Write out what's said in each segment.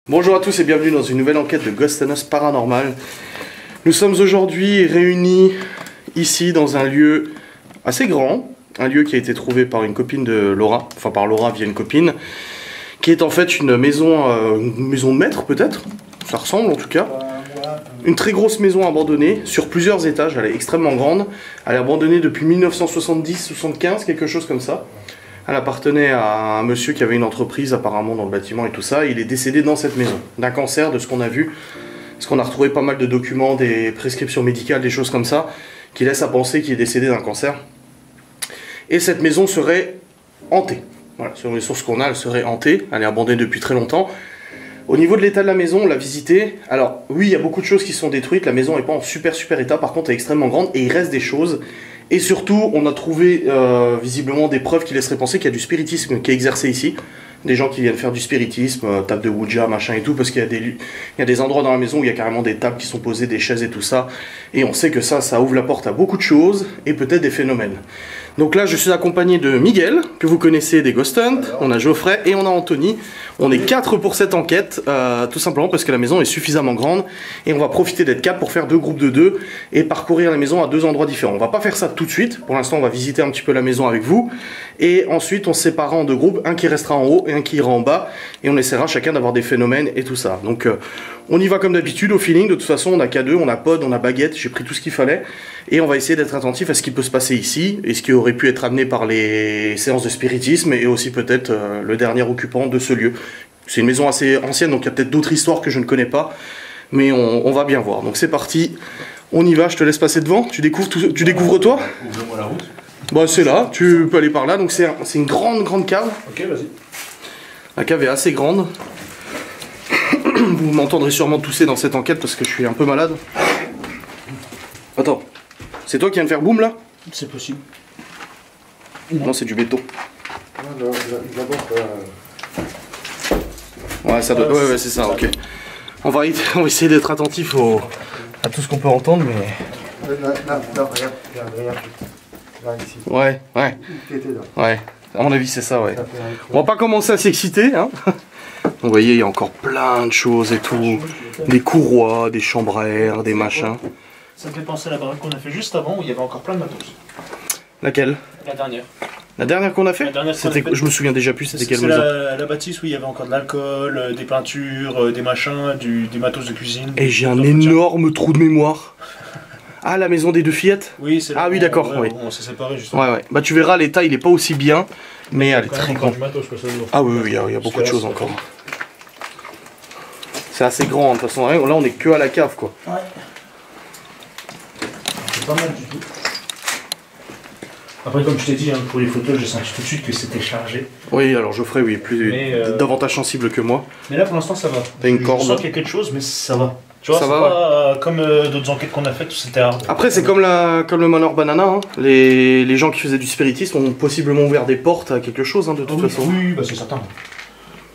Bonjour à tous et bienvenue dans une nouvelle enquête de Ghost and Us Paranormal. Nous sommes aujourd'hui réunis ici dans un lieu assez grand, un lieu qui a été trouvé par une copine de Laura, enfin par Laura via une copine, qui est en fait une maison de maître peut-être, ça ressemble en tout cas. Une très grosse maison abandonnée, sur plusieurs étages, elle est extrêmement grande, elle est abandonnée depuis 1970-75, quelque chose comme ça. Elle appartenait à un monsieur qui avait une entreprise apparemment dans le bâtiment et tout ça. Il est décédé dans cette maison, d'un cancer, de ce qu'on a vu. Parce qu'on a retrouvé pas mal de documents, des prescriptions médicales, des choses comme ça, qui laissent à penser qu'il est décédé d'un cancer. Et cette maison serait hantée. Voilà, selon les sources qu'on a, elle serait hantée. Elle est abandonnée depuis très longtemps. Au niveau de l'état de la maison, on l'a visitée. Alors oui, il y a beaucoup de choses qui sont détruites. La maison n'est pas en super état. Par contre, elle est extrêmement grande et il reste des choses. Et surtout, on a trouvé visiblement des preuves qui laisseraient penser qu'il y a du spiritisme qui est exercé ici. Des gens qui viennent faire du spiritisme, table de Ouija, machin et tout, parce qu'il y a des endroits dans la maison où il y a carrément des tables qui sont posées, des chaises et tout ça. Et on sait que ça ouvre la porte à beaucoup de choses et peut-être des phénomènes. Donc là, je suis accompagné de Miguel, que vous connaissez des Ghost Hunt, on a Geoffrey et on a Anthony. On est 4 pour cette enquête, tout simplement parce que la maison est suffisamment grande et on va profiter d'être 4 pour faire 2 groupes de 2 et parcourir la maison à 2 endroits différents. On va pas faire ça tout de suite, pour l'instant on va visiter un petit peu la maison avec vous et ensuite on se séparera en 2 groupes, un qui restera en haut et un qui ira en bas et on essaiera chacun d'avoir des phénomènes et tout ça. Donc on y va comme d'habitude au feeling, de toute façon on a K2, on a pod, on a baguette, j'ai pris tout ce qu'il fallait et on va essayer d'être attentif à ce qui peut se passer ici et ce qui aurait pu être amené par les séances de spiritisme et aussi peut-être le dernier occupant de ce lieu. C'est une maison assez ancienne, donc il y a peut-être d'autres histoires que je ne connais pas, mais on va bien voir. Donc c'est parti, on y va, je te laisse passer devant, tu découvres toi? Ouvre-moi la route. Bah c'est là, tu peux aller par là, donc c'est une grande cave. Ok, vas-y. La cave est assez grande. Vous m'entendrez sûrement tousser dans cette enquête parce que je suis un peu malade. Attends, c'est toi qui viens de faire boum là? C'est possible. Non, c'est du béton. Ouais, ça doit... ouais, c'est ça, ok. On va essayer d'être attentif à tout ce qu'on peut entendre, mais... Non, regarde ici. Ouais. Ouais, à mon avis, c'est ça, ouais. On va pas commencer à s'exciter, hein. Vous voyez, il y a encore plein de choses et tout. Des courroies, des chambres à air, des machins. Ça me fait penser à la baraque qu'on a fait juste avant où il y avait encore plein de matos. Laquelle? La dernière. La dernière qu'on a fait? Je me souviens déjà plus, c'était quelle maison? C'est la bâtisse où il y avait encore de l'alcool, des peintures, des machins, des matos de cuisine. Et j'ai un énorme trou de mémoire. Ah, la maison des 2 fillettes? Oui, c'est là. Ah oui, d'accord, oui. On s'est séparés justement. Ouais. Bah tu verras, l'état il est pas aussi bien, mais elle est très grande. Ah oui, il y a beaucoup de choses encore. C'est assez grand, de toute façon. Là, on est que à la cave, quoi. Ouais. C'est pas mal du tout. Après, comme je t'ai dit, hein, pour les photos, j'ai senti tout de suite que c'était chargé. Oui, alors Geoffrey, oui, davantage sensible que moi. Mais là, pour l'instant, ça va. T'as une corde. Je sens qu'il y a quelque chose, mais ça va. Tu vois, ça c'est va, pas comme d'autres enquêtes qu'on a faites où c'était hard. Après, c'est comme le Manor Banana. Hein. Les gens qui faisaient du spiritisme ont possiblement ouvert des portes à quelque chose, hein, de toute façon. Oui, bah c'est certain.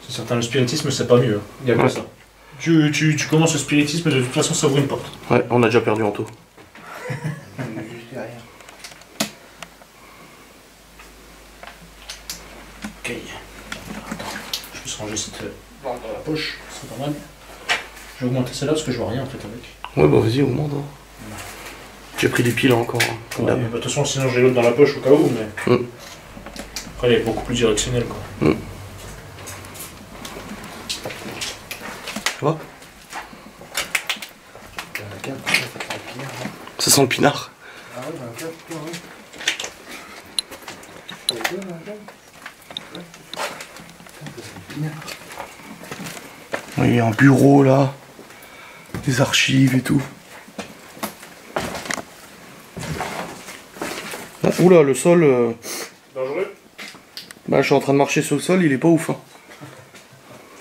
C'est certain, le spiritisme, c'est pas mieux. Il y a que ça. Tu commences le spiritisme, de toute façon, ça ouvre une porte. Ouais, on a déjà perdu en tout. Ok. Attends, je vais se ranger cette lampe dans la poche, c'est pas mal. Je vais augmenter celle-là parce que je vois rien en fait avec. Ouais, bah vas-y, augmente. Hein. J'ai pris des piles encore. Hein, ouais, bah, de toute façon, sinon j'ai l'autre dans la poche au cas où, mais. Après, elle est beaucoup plus directionnelle quoi. Tu vois? Ça sent le pinard. Ah ouais, dans la cave, Oui, il y a un bureau là. Des archives et tout. Ah, oula, le sol... Dangereux? Bah, je suis en train de marcher sur le sol, il est pas ouf. Hein.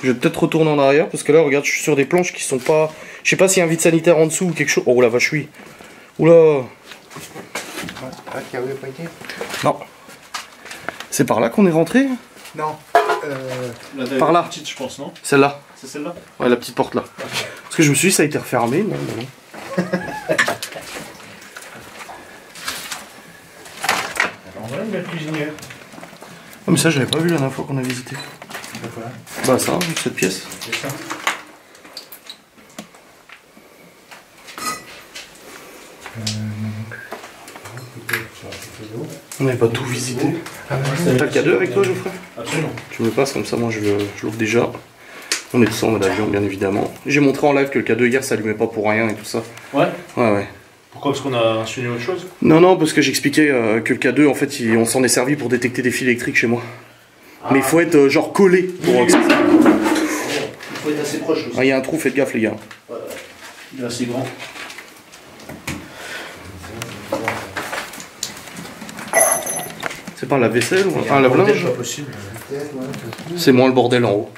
Je vais peut-être retourner en arrière, parce que là, regarde, je suis sur des planches qui sont pas... Je sais pas s'il y a un vide sanitaire en dessous ou quelque chose. Oh la vache, oui. Oula. Non. C'est par là qu'on est rentré? Non. Par là. Petite, je pense, non? Celle-là. C'est celle-là? Ouais, la petite porte là. Parce que je me suis dit, ça a été refermé. Non, non. On va une belle cuisinière. Oh, mais ça, j'avais pas vu la dernière fois qu'on a visité. Voilà. Bah, ça, cette pièce. C'est ça. On n'avait pas tout visité. T'as le K2 avec toi, Geoffrey? Absolument. Tu me le passes comme ça, moi je l'ouvre déjà. On est tous en mode avion, bien évidemment. J'ai montré en live que le K2 hier s'allumait pas pour rien et tout ça. Ouais. Ouais. Pourquoi? Parce qu'on a insinué autre chose? Non, parce que j'expliquais que le K2, en fait, on s'en est servi pour détecter des fils électriques chez moi. Mais il faut être genre collé pour. Il faut être assez proche aussi. Ah, il y a un trou, faites gaffe, les gars. Ouais. Il est assez grand. C'est pas un lave-vaisselle ou un lave-linge? Pas possible. C'est moins le bordel en haut.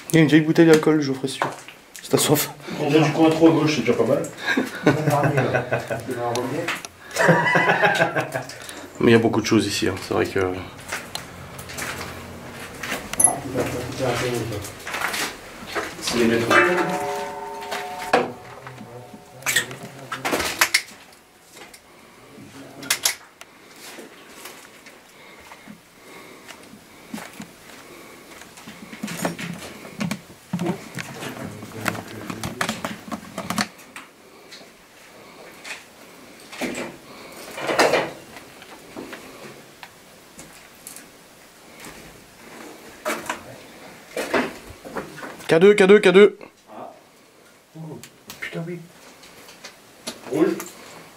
Il y a une vieille bouteille d'alcool, Geoffrey, si tu veux. Si t'as soif. On vient du coin trop à gauche, c'est déjà pas mal. Mais il y a beaucoup de choses ici, hein. C'est vrai que. C'est les métros. K2. Ah. Putain, oui. Rouge.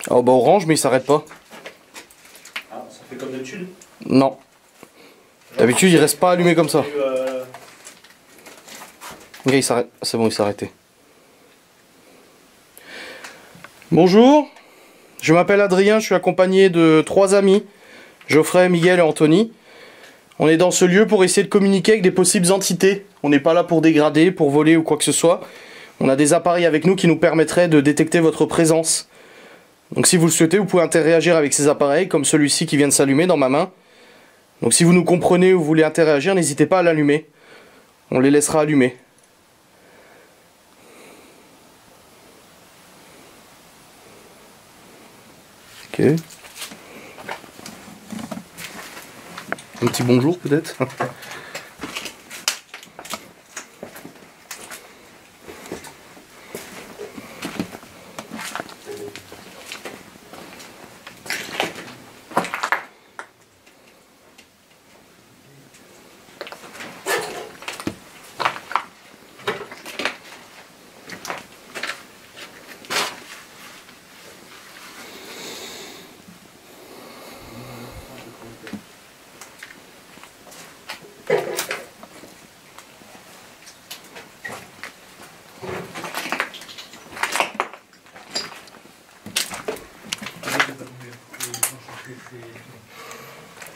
Oh bah orange, mais il s'arrête pas. Ah, ça fait comme d'habitude. Non. D'habitude, il reste pas allumé comme ça. Ok, il s'arrête. C'est bon, il s'est arrêté. Bonjour. Je m'appelle Adrien, je suis accompagné de 3 amis. Geoffrey, Miguel et Anthony. On est dans ce lieu pour essayer de communiquer avec des possibles entités. On n'est pas là pour dégrader, pour voler ou quoi que ce soit. On a des appareils avec nous qui nous permettraient de détecter votre présence. Donc si vous le souhaitez, vous pouvez interagir avec ces appareils, comme celui-ci qui vient de s'allumer dans ma main. Donc si vous nous comprenez ou voulez interagir, n'hésitez pas à l'allumer. On les laissera allumer. Ok. Un petit bonjour peut-être.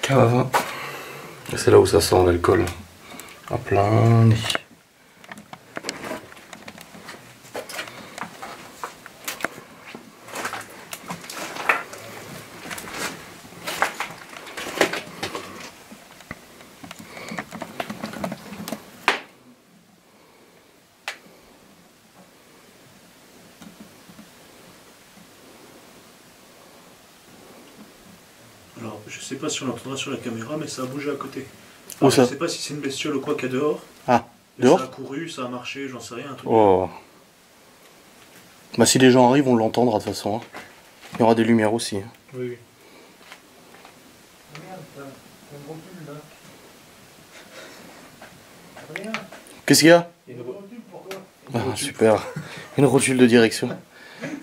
Cave. C'est là où ça sent l'alcool. À plein nez. Alors, je sais pas si on l'entendra sur la caméra, mais ça a bougé à côté. Où ça? Je sais pas si c'est une bestiole ou quoi qu'il y a dehors. Ah, Mais dehors? ça a couru, ça a marché, j'en sais rien. Un truc. Oh. Bah si les gens arrivent, on l'entendra de toute façon. Hein. Il y aura des lumières aussi. Hein. Oui, oui. Regarde, t'as une rotule là. Rien. Qu'est-ce qu'il y a? Il y a une rotule pour toi. Ah, super. Une rotule de direction.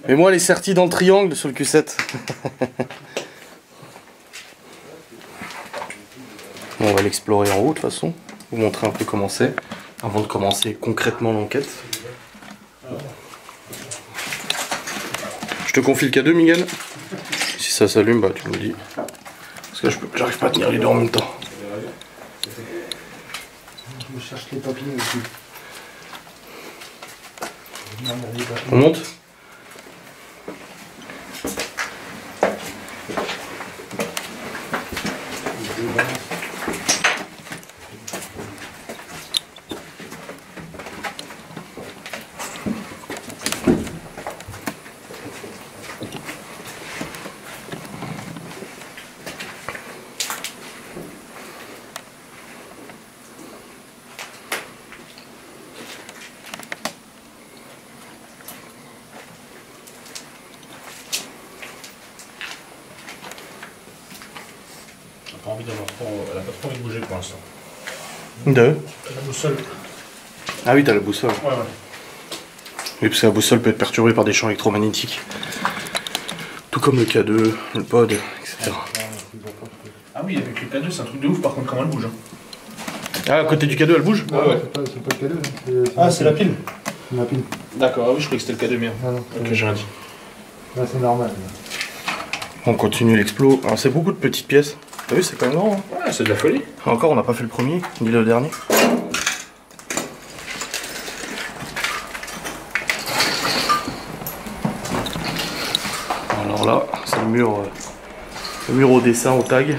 Mais moi, elle est sertie dans le triangle sur le Q7. Bon, on va l'explorer en haut de toute façon. Vous montrer un peu comment c'est. Avant de commencer concrètement l'enquête. Je te confie le K2, Miguel. Si ça s'allume, bah tu me le dis. Parce que j'arrive pas à tenir les deux en même temps. Je cherche les papiers aussi. Non, il y a des papiers. On monte? envie d'avoir trop. Elle a pas trop envie de bouger pour l'instant. De La boussole. Ah oui, t'as la boussole. Ouais. Oui, parce que la boussole peut être perturbée par des champs électromagnétiques. Tout comme le K2, le pod, etc. Ah oui, avec le K2, c'est un truc de ouf par contre, comment elle bouge. Ah, à côté du K2, elle bouge? Ah ouais, c'est pas le cadeau. Ah, c'est la pile. C'est la pile. D'accord, ah oui, je croyais que c'était le K2 merde. Non, non. Ok, j'ai rien dit. Là, c'est normal. On continue l'explo. Alors, c'est beaucoup de petites pièces. T'as vu, c'est quand même grand. Hein. Ouais, c'est de la folie. Encore, on n'a pas fait le premier, ni le dernier. Alors là, c'est le mur au dessin, au tag.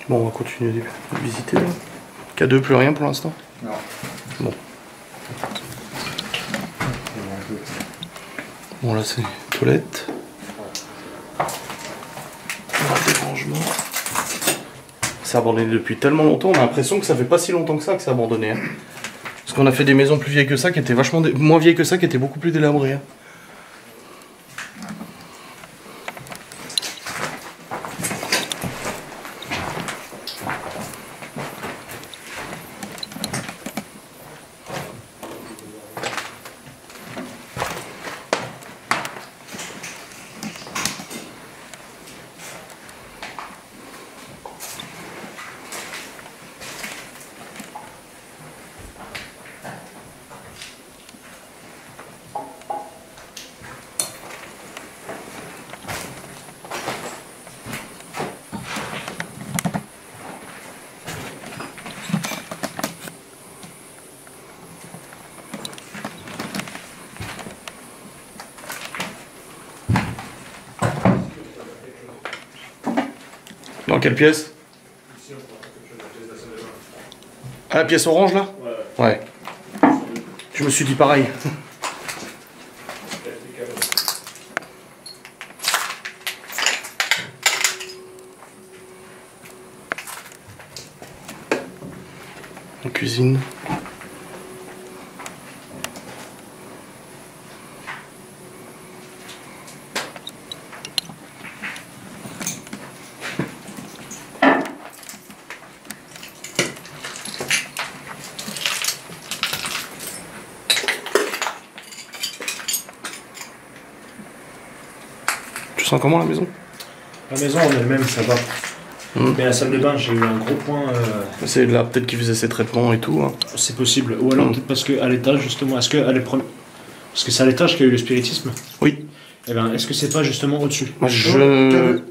Bon, on va continuer de visiter là. K2, plus rien pour l'instant? Non. Bon. Bon, là c'est toilette. Des rangements. C'est abandonné depuis tellement longtemps, on a l'impression que ça fait pas si longtemps que ça c'est abandonné. Hein. Parce qu'on a fait des maisons plus vieilles que ça, qui étaient vachement moins vieilles que ça, qui étaient beaucoup plus délabrées. Hein. Dans quelle pièce? Ah, la pièce orange là? Ouais. Je me suis dit pareil. La cuisine. Tu sens comment la maison? La maison en elle-même, ça va. Mais la salle de bain, j'ai eu un gros point. C'est là peut-être qu'il faisait ses traitements et tout. Hein. C'est possible. Ou alors peut-être parce qu'à l'étage, justement, est-ce qu'elle est parce que c'est à l'étage qu'il y a eu le spiritisme. Oui. Eh ben, est-ce que c'est pas justement au-dessus? Je me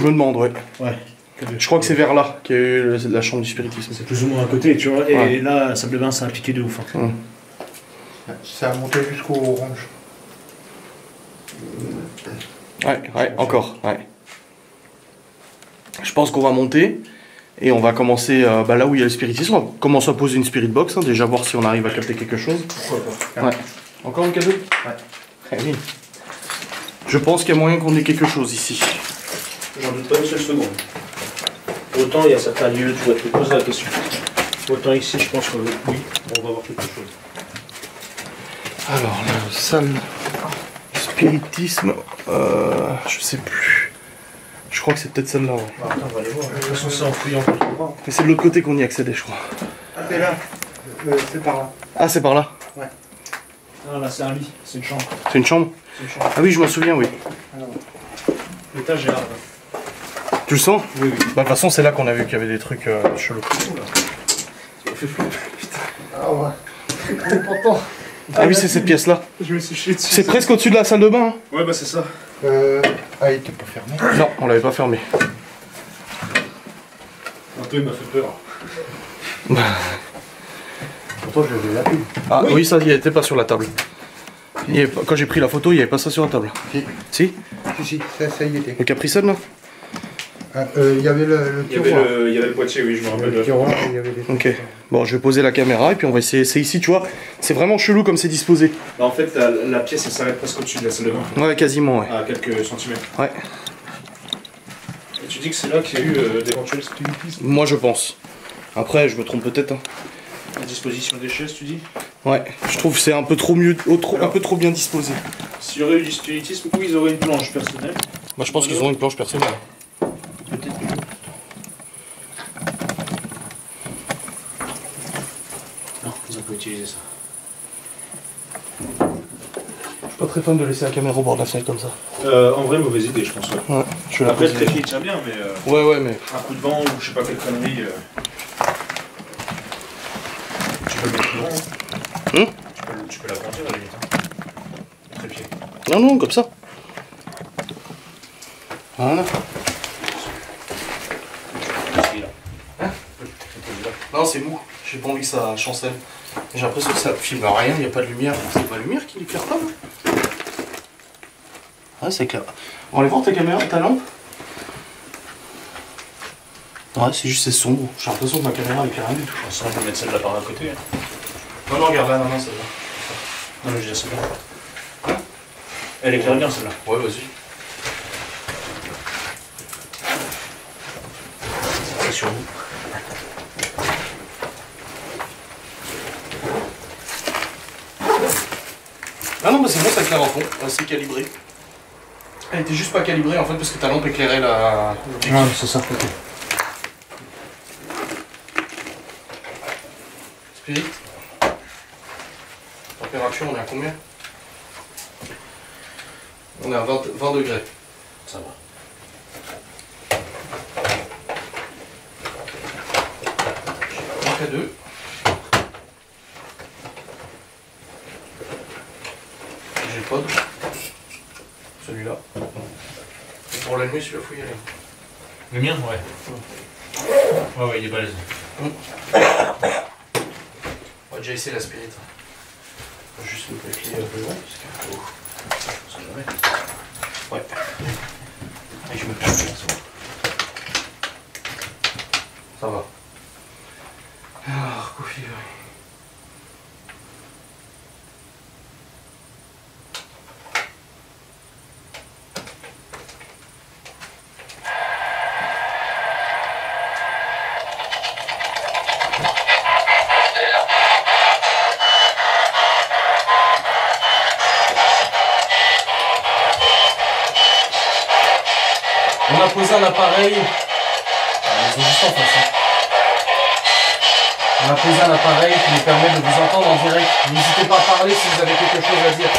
demande, ouais. Ouais. Je crois que c'est vers là qu'il y a eu la chambre du spiritisme. C'est plus ou moins à côté, tu vois. Et Ouais. là, la salle de bain, ça a piqué de ouf. Hein. Ça a monté jusqu'au orange. Ouais, encore, ouais. Je pense qu'on va monter et on va commencer là où il y a le spiritisme. On va commencer à poser une spirit box, hein, déjà voir si on arrive à capter quelque chose. Pourquoi pas? Ouais. Encore un cadeau? Ouais. Eh oui. Je pense qu'il y a moyen qu'on ait quelque chose ici. J'en doute pas une seule seconde. Autant il y a certains lieux, tu dois te poser la question. Autant ici, je pense que oui, on va voir quelque chose. Alors, la salle spiritisme, je sais plus. Je crois que c'est peut-être celle-là. Ouais. Attends, on va aller voir. De toute façon, c'est en fouillant qu'on trouvera. Mais c'est de l'autre côté qu'on y accédait, je crois. Ah, c'est là. C'est par là. Ah, c'est par là. Ah, là, c'est un lit, c'est une chambre. C'est une chambre? C'est une chambre. Ah oui, je m'en souviens, oui. L'étage est là. Tu le sens? Oui, oui. Bah, de toute façon, c'est là qu'on a vu qu'il y avait des trucs chelous. Ça fait flipper. Ah ouais. C'est important. Ah oui, c'est cette pièce-là. Je me suis chié dessus. C'est presque au-dessus de la salle de bain. Hein. Ouais, bah c'est ça. Ah, il était pas fermé. Non, on l'avait pas fermé. Anto, il m'a fait peur. Pourtant, j'avais la pile. Ah oui, ça y était pas sur la table. Quand j'ai pris la photo, il n'y avait pas ça sur la table. Si. Si Ça y était. Le Capri Sun là? Il y avait le tiroir. Il y avait le boîtier, oui, je me rappelle. Le tiroir, il y avait des Ok. Bon, je vais poser la caméra et puis on va essayer. C'est ici, tu vois. C'est vraiment chelou comme c'est disposé. Bah, en fait, la pièce elle s'arrête presque au-dessus de la salle de bain. Ouais, quasiment, ouais. À quelques centimètres. Ouais. Et tu dis que c'est là qu'il y a eu d'éventuels spiritismes. Moi, je pense. Après, je me trompe peut-être. Hein. La disposition des chaises, tu dis? Ouais. Je trouve que c'est un peu trop mieux, un peu trop bien disposé. S'il y aurait eu du spiritisme, où ils auraient une planche personnelle? Moi, je pense qu'ils ont une planche personnelle. Peut-être que... Non, ils ont pas utilisé ça. Je suis pas très fan de laisser la caméra au bord de la fenêtre comme ça. En vrai, mauvaise idée, je pense. Ouais. Ouais. Je vais la Après, le poser. trépied il tient bien, mais Ouais, mais. un coup de vent ou je sais pas quelle connerie. Tu peux le mettre devant. Tu peux l'agrandir à la limite. Hein. Le trépied. Non, non, comme ça. Voilà. Celui-là. Non, c'est mou. J'ai pas envie que ça chancelle. J'ai l'impression que ça filme rien, il n'y a pas de lumière. C'est pas la lumière qui éclaire pas, non? Ouais, c'est clair. On va aller voir ta caméra, ta lampe. Ouais, c'est juste c'est sombre. J'ai l'impression que ma caméra éclaire rien du tout. Ça, on peut mettre celle-là par à côté. Hein. Non, non, regarde là, non, celle-là. Non, mais j'ai celle-là. Elle éclaire bien celle-là. Ouais, vas-y. C'est sur vous. Ah non, bah c'est bon, ça éclaire en fond. C'est calibré. Elle était juste pas calibrée en fait parce que ta lampe éclairait la. Non, c'est ça. Ok. Spirit. Température, on est à combien? On est à 20 degrés. Ça va. Marque à 2. J'ai pas de. Celui-là. Et pour la nuit, celui-là, faut y aller. Le mien, ouais. Ouais, il est balèze. On va déjà essayer la spirit. Faut juste mettre la clé devant parce que. Oh. Ça jamais. Ouais. Et je me perds bien ça. Ça va. Alors, coffee. On a posé un appareil. Ils sont juste en face. Hein. On a posé un appareil qui nous permet de vous entendre en direct. N'hésitez pas à parler si vous avez quelque chose à dire.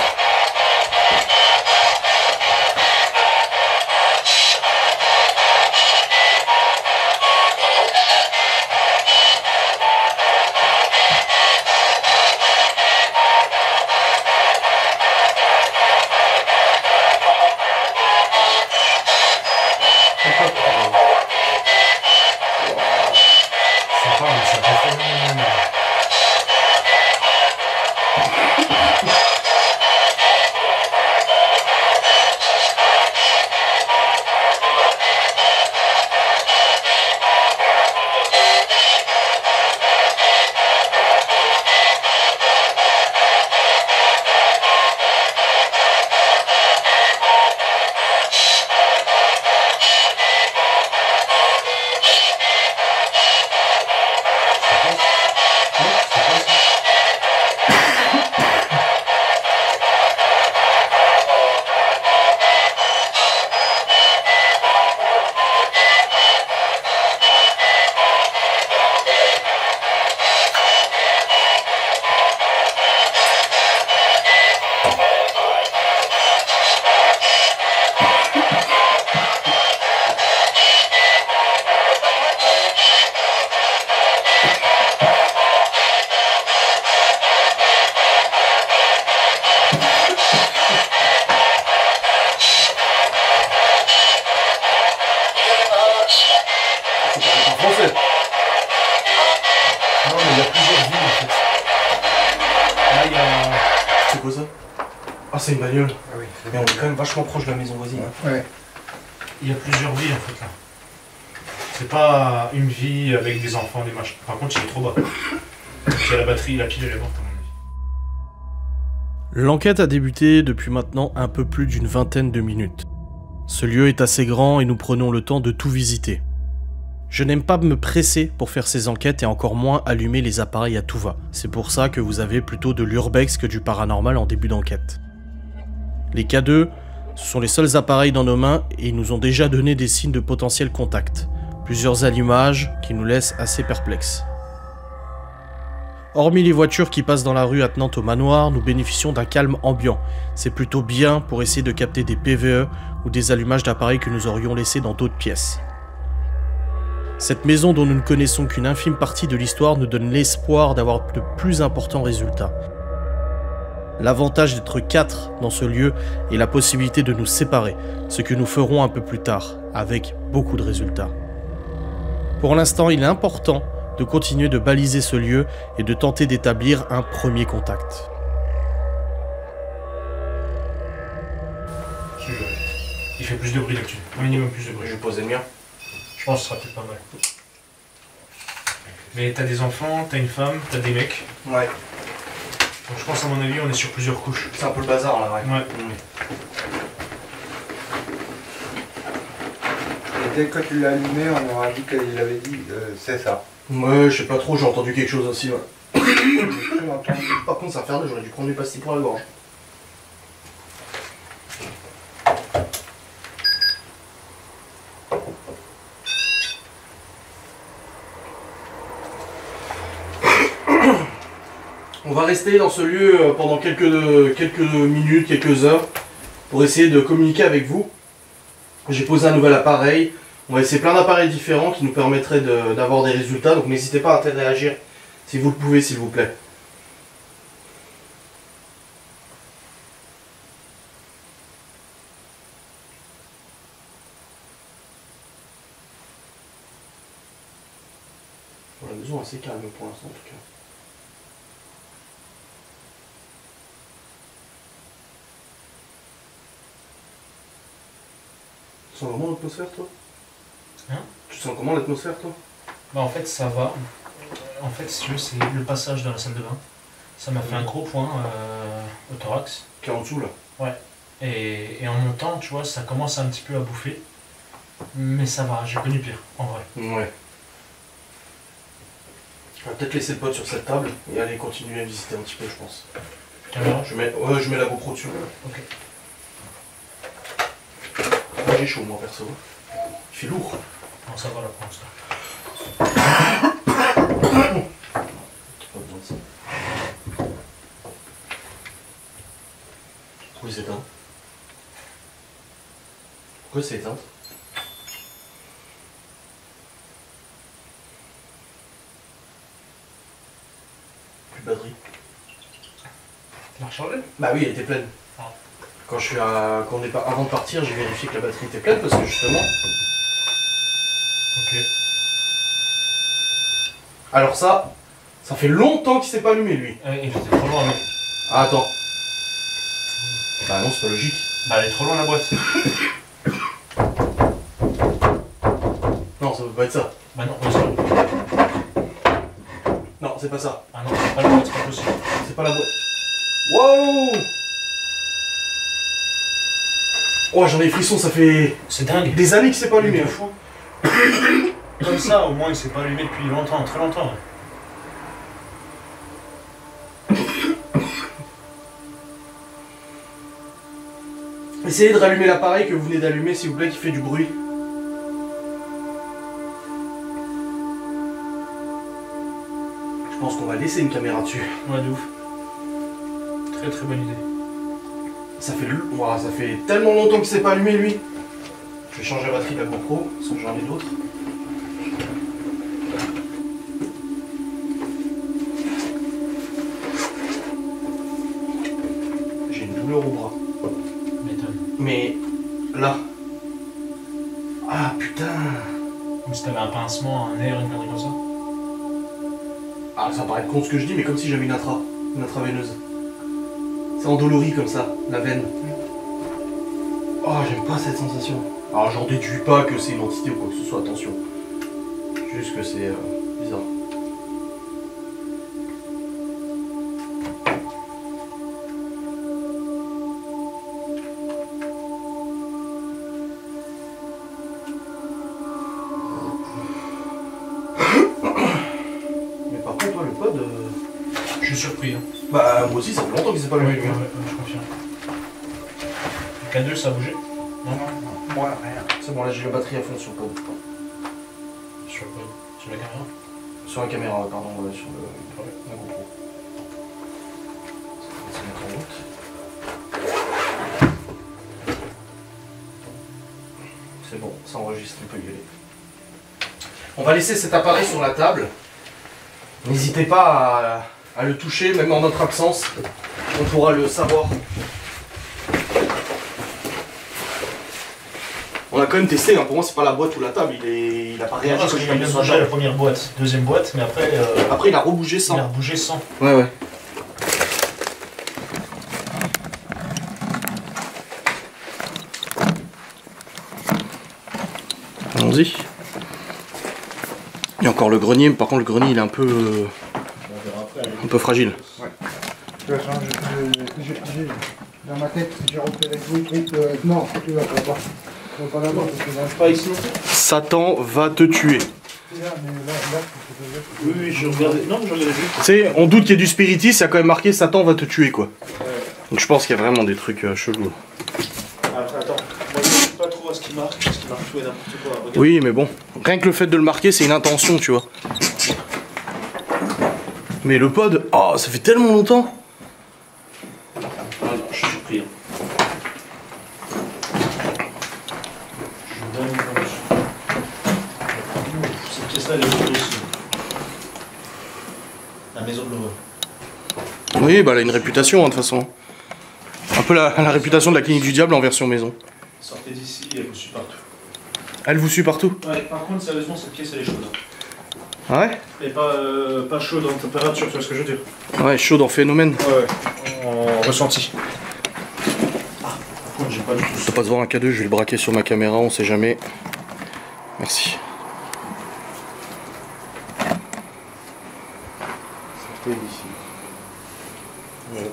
Français. Non, mais il y a plusieurs villes en fait. Là, il y a. C'est quoi ça? Ah, c'est une bagnole. Ah oui. Mais on est quand même vachement proche de la maison voisine. Ouais. Il y a plusieurs vies en fait là. C'est pas une vie avec des enfants, des machins. Par contre, il est trop bas. Il y a la batterie, la pile, elle est morte à mon avis. L'enquête a débuté depuis maintenant un peu plus d'une vingtaine de minutes. Ce lieu est assez grand et nous prenons le temps de tout visiter. Je n'aime pas me presser pour faire ces enquêtes et encore moins allumer les appareils à tout va. C'est pour ça que vous avez plutôt de l'urbex que du paranormal en début d'enquête. Les K2, ce sont les seuls appareils dans nos mains et ils nous ont déjà donné des signes de potentiel contact. Plusieurs allumages qui nous laissent assez perplexes. Hormis les voitures qui passent dans la rue attenant au manoir, nous bénéficions d'un calme ambiant. C'est plutôt bien pour essayer de capter des PVE ou des allumages d'appareils que nous aurions laissés dans d'autres pièces. Cette maison dont nous ne connaissons qu'une infime partie de l'histoire nous donne l'espoir d'avoir de plus importants résultats. L'avantage d'être 4 dans ce lieu est la possibilité de nous séparer, ce que nous ferons un peu plus tard, avec beaucoup de résultats. Pour l'instant, il est important de continuer de baliser ce lieu et de tenter d'établir un premier contact. Il fait plus de bruit là-dessus. Un minimum plus de bruit. Je vais poser le mien. Je pense que ce sera peut-être pas mal. Mais t'as des enfants, t'as une femme, t'as des mecs. Ouais. Donc je pense à mon avis on est sur plusieurs couches. C'est un peu le bazar là, ouais. Ouais. Et dès que tu l'as allumé, on aura dit qu'il avait dit c'est ça. Ouais, je sais pas trop, j'ai entendu quelque chose aussi, ouais. J'ai cru entendre. Par contre, ça fait deux, j'aurais dû prendre du pastilles pour la gorge. On va rester dans ce lieu pendant quelques minutes, quelques heures, pour essayer de communiquer avec vous. J'ai posé un nouvel appareil. On va essayer plein d'appareils différents qui nous permettraient d'avoir des résultats. Donc n'hésitez pas à réagir si vous le pouvez, s'il vous plaît. La maison est assez calme pour l'instant en tout cas. Tu sens comment l'atmosphère, toi? Hein? Tu sens comment l'atmosphère, toi? Bah en fait ça va. En fait si tu veux c'est le passage dans la salle de bain. Ça m'a fait un gros point au thorax. Qui est en dessous là. Ouais. Et en montant, tu vois, ça commence un petit peu à bouffer. Mais ça va, j'ai connu pire, en vrai. Ouais. On va peut-être laisser le pote sur cette table et aller continuer à visiter un petit peu, je pense. Caméra? Je mets la GoPro dessus. Ok. Moi j'ai chaud, moi perso. Il fait lourd. Non, ça va là pour l'instant. Pas besoin de ça. Pourquoi c'est éteint? Pourquoi c'est éteint? Plus de batterie. Tu l'as rechargé? Bah oui, elle était pleine. Ah. Quand on est pas avant de partir, j'ai vérifié que la batterie était pleine parce que justement. Ok. Alors ça fait longtemps qu'il s'est pas allumé lui. Il était trop loin, mais. Ah, attends. Bah non, c'est pas logique. Bah elle est trop loin la boîte. Non, ça peut pas être ça. Bah non, c'est pas. Non, c'est pas ça. Ah non, c'est pas la boîte, c'est pas possible. C'est pas la boîte. Wow! Oh, j'en ai frissons, ça fait C'est dingue. des années qu'il s'est pas allumé. De fou. Comme ça, au moins il s'est pas allumé depuis longtemps, très longtemps. Essayez de rallumer l'appareil que vous venez d'allumer, s'il vous plaît, qui fait du bruit. Je pense qu'on va laisser une caméra dessus. Ouais, de ouf. Très très bonne idée. Ça fait tellement longtemps qu'il s'est pas allumé, lui. Je vais changer la batterie de la GoPro, sans que j'en ai d'autres. J'ai une douleur au bras. M'étonne. Mais là. Ah putain. Comme si t'avais un pincement, un nerf, une connerie comme ça. Ah, ça paraît con ce que je dis, mais comme si j'avais une intraveineuse. C'est endolori comme ça, la veine. Oh, j'aime pas cette sensation. Alors j'en déduis pas que c'est une entité ou quoi que ce soit, attention. Juste que c'est bizarre. Mais par contre, toi, le pod... Je suis surpris. Hein. Bah, moi aussi, ça fait longtemps qu'il s'est pas levé. Je confirme. Le K2, ça a bougé? Non. Ouais, rien. C'est bon, là j'ai la batterie à fond sur le pod. Sur la caméra? Sur la caméra, pardon, ouais, sur la GoPro. Ça va se mettre en route. C'est bon, ça enregistre, on peut y aller. On va laisser cet appareil sur la table. N'hésitez pas à le toucher, même en notre absence. On pourra le savoir. On a quand même testé, hein. Pour moi c'est pas la boîte ou la table, il a pas réagi. Parce qu'il a bien bougé la première boîte, deuxième boîte, mais après... Après il a rebougé sans. Il a rebougé sans. Ouais, ouais. Allons-y. Il y a encore le grenier, mais par contre le grenier il est un peu fragile. Ouais. Tu vas changer. Dans ma tête, j'ai repéré oui, non, tu vas pas voir. Tu vas pas l'avoir parce que là, Pas ici. Satan va te tuer. là, mais là, Oui, je regardais. Non, je regardais juste. Tu sais, on doute qu'il y ait du spiritisme, il y a quand même marqué Satan va te tuer quoi. Donc je pense qu'il y a vraiment des trucs chelous. Après, attends. Moi, je ne sais pas trop à ce qu'il marque, parce qu'il marque tout et n'importe quoi. Regarde. Oui, mais bon, rien que le fait de le marquer, c'est une intention, tu vois. Mais le pod, oh, ça fait tellement longtemps. Ah non, je suis surpris. Hein. Je suis vraiment convaincu. Cette pièce-là, elle est autour aussi. La maison de l'horreur. Oui, bah elle a une réputation, hein, de toute façon. Un peu la réputation de la clinique du diable en version maison. Sortez d'ici, elle vous suit partout. Elle vous suit partout? Ouais, par contre, sérieusement, cette pièce, elle est chaude. Ah ouais? Elle est pas chaude en température, tu vois ce que je veux dire? Ouais, chaud dans phénomène. Ouais, en ressenti. Ah, par contre, j'ai pas du tout. Ça passe voir un K2, je vais le braquer sur ma caméra, on sait jamais. Merci. Sortez d'ici. Ouais.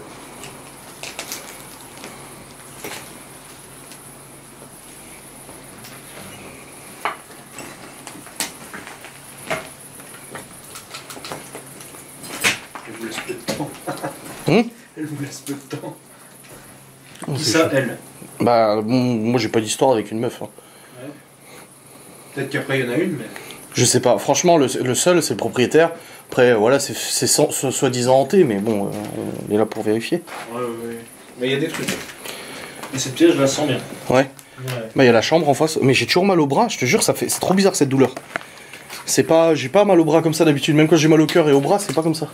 Elle vous laisse peu de temps. Hum? Elle vous laisse peu de temps. Oh, Qui c'est ça, chaud. elle? Bah, bon, moi j'ai pas d'histoire avec une meuf. Hein. Ouais. Peut-être qu'après, il y en a une, mais... Je sais pas, franchement, le seul c'est le propriétaire. Après, voilà, c'est soi-disant hanté, mais bon, on est là pour vérifier. Ouais. Mais il y a des trucs. Et cette pièce, je la sens bien. Ouais. Ouais. Bah, il y a la chambre en face, mais j'ai toujours mal au bras, je te jure, c'est trop bizarre cette douleur. C'est pas, j'ai pas mal au bras comme ça d'habitude, même quand j'ai mal au cœur et au bras, c'est pas comme ça.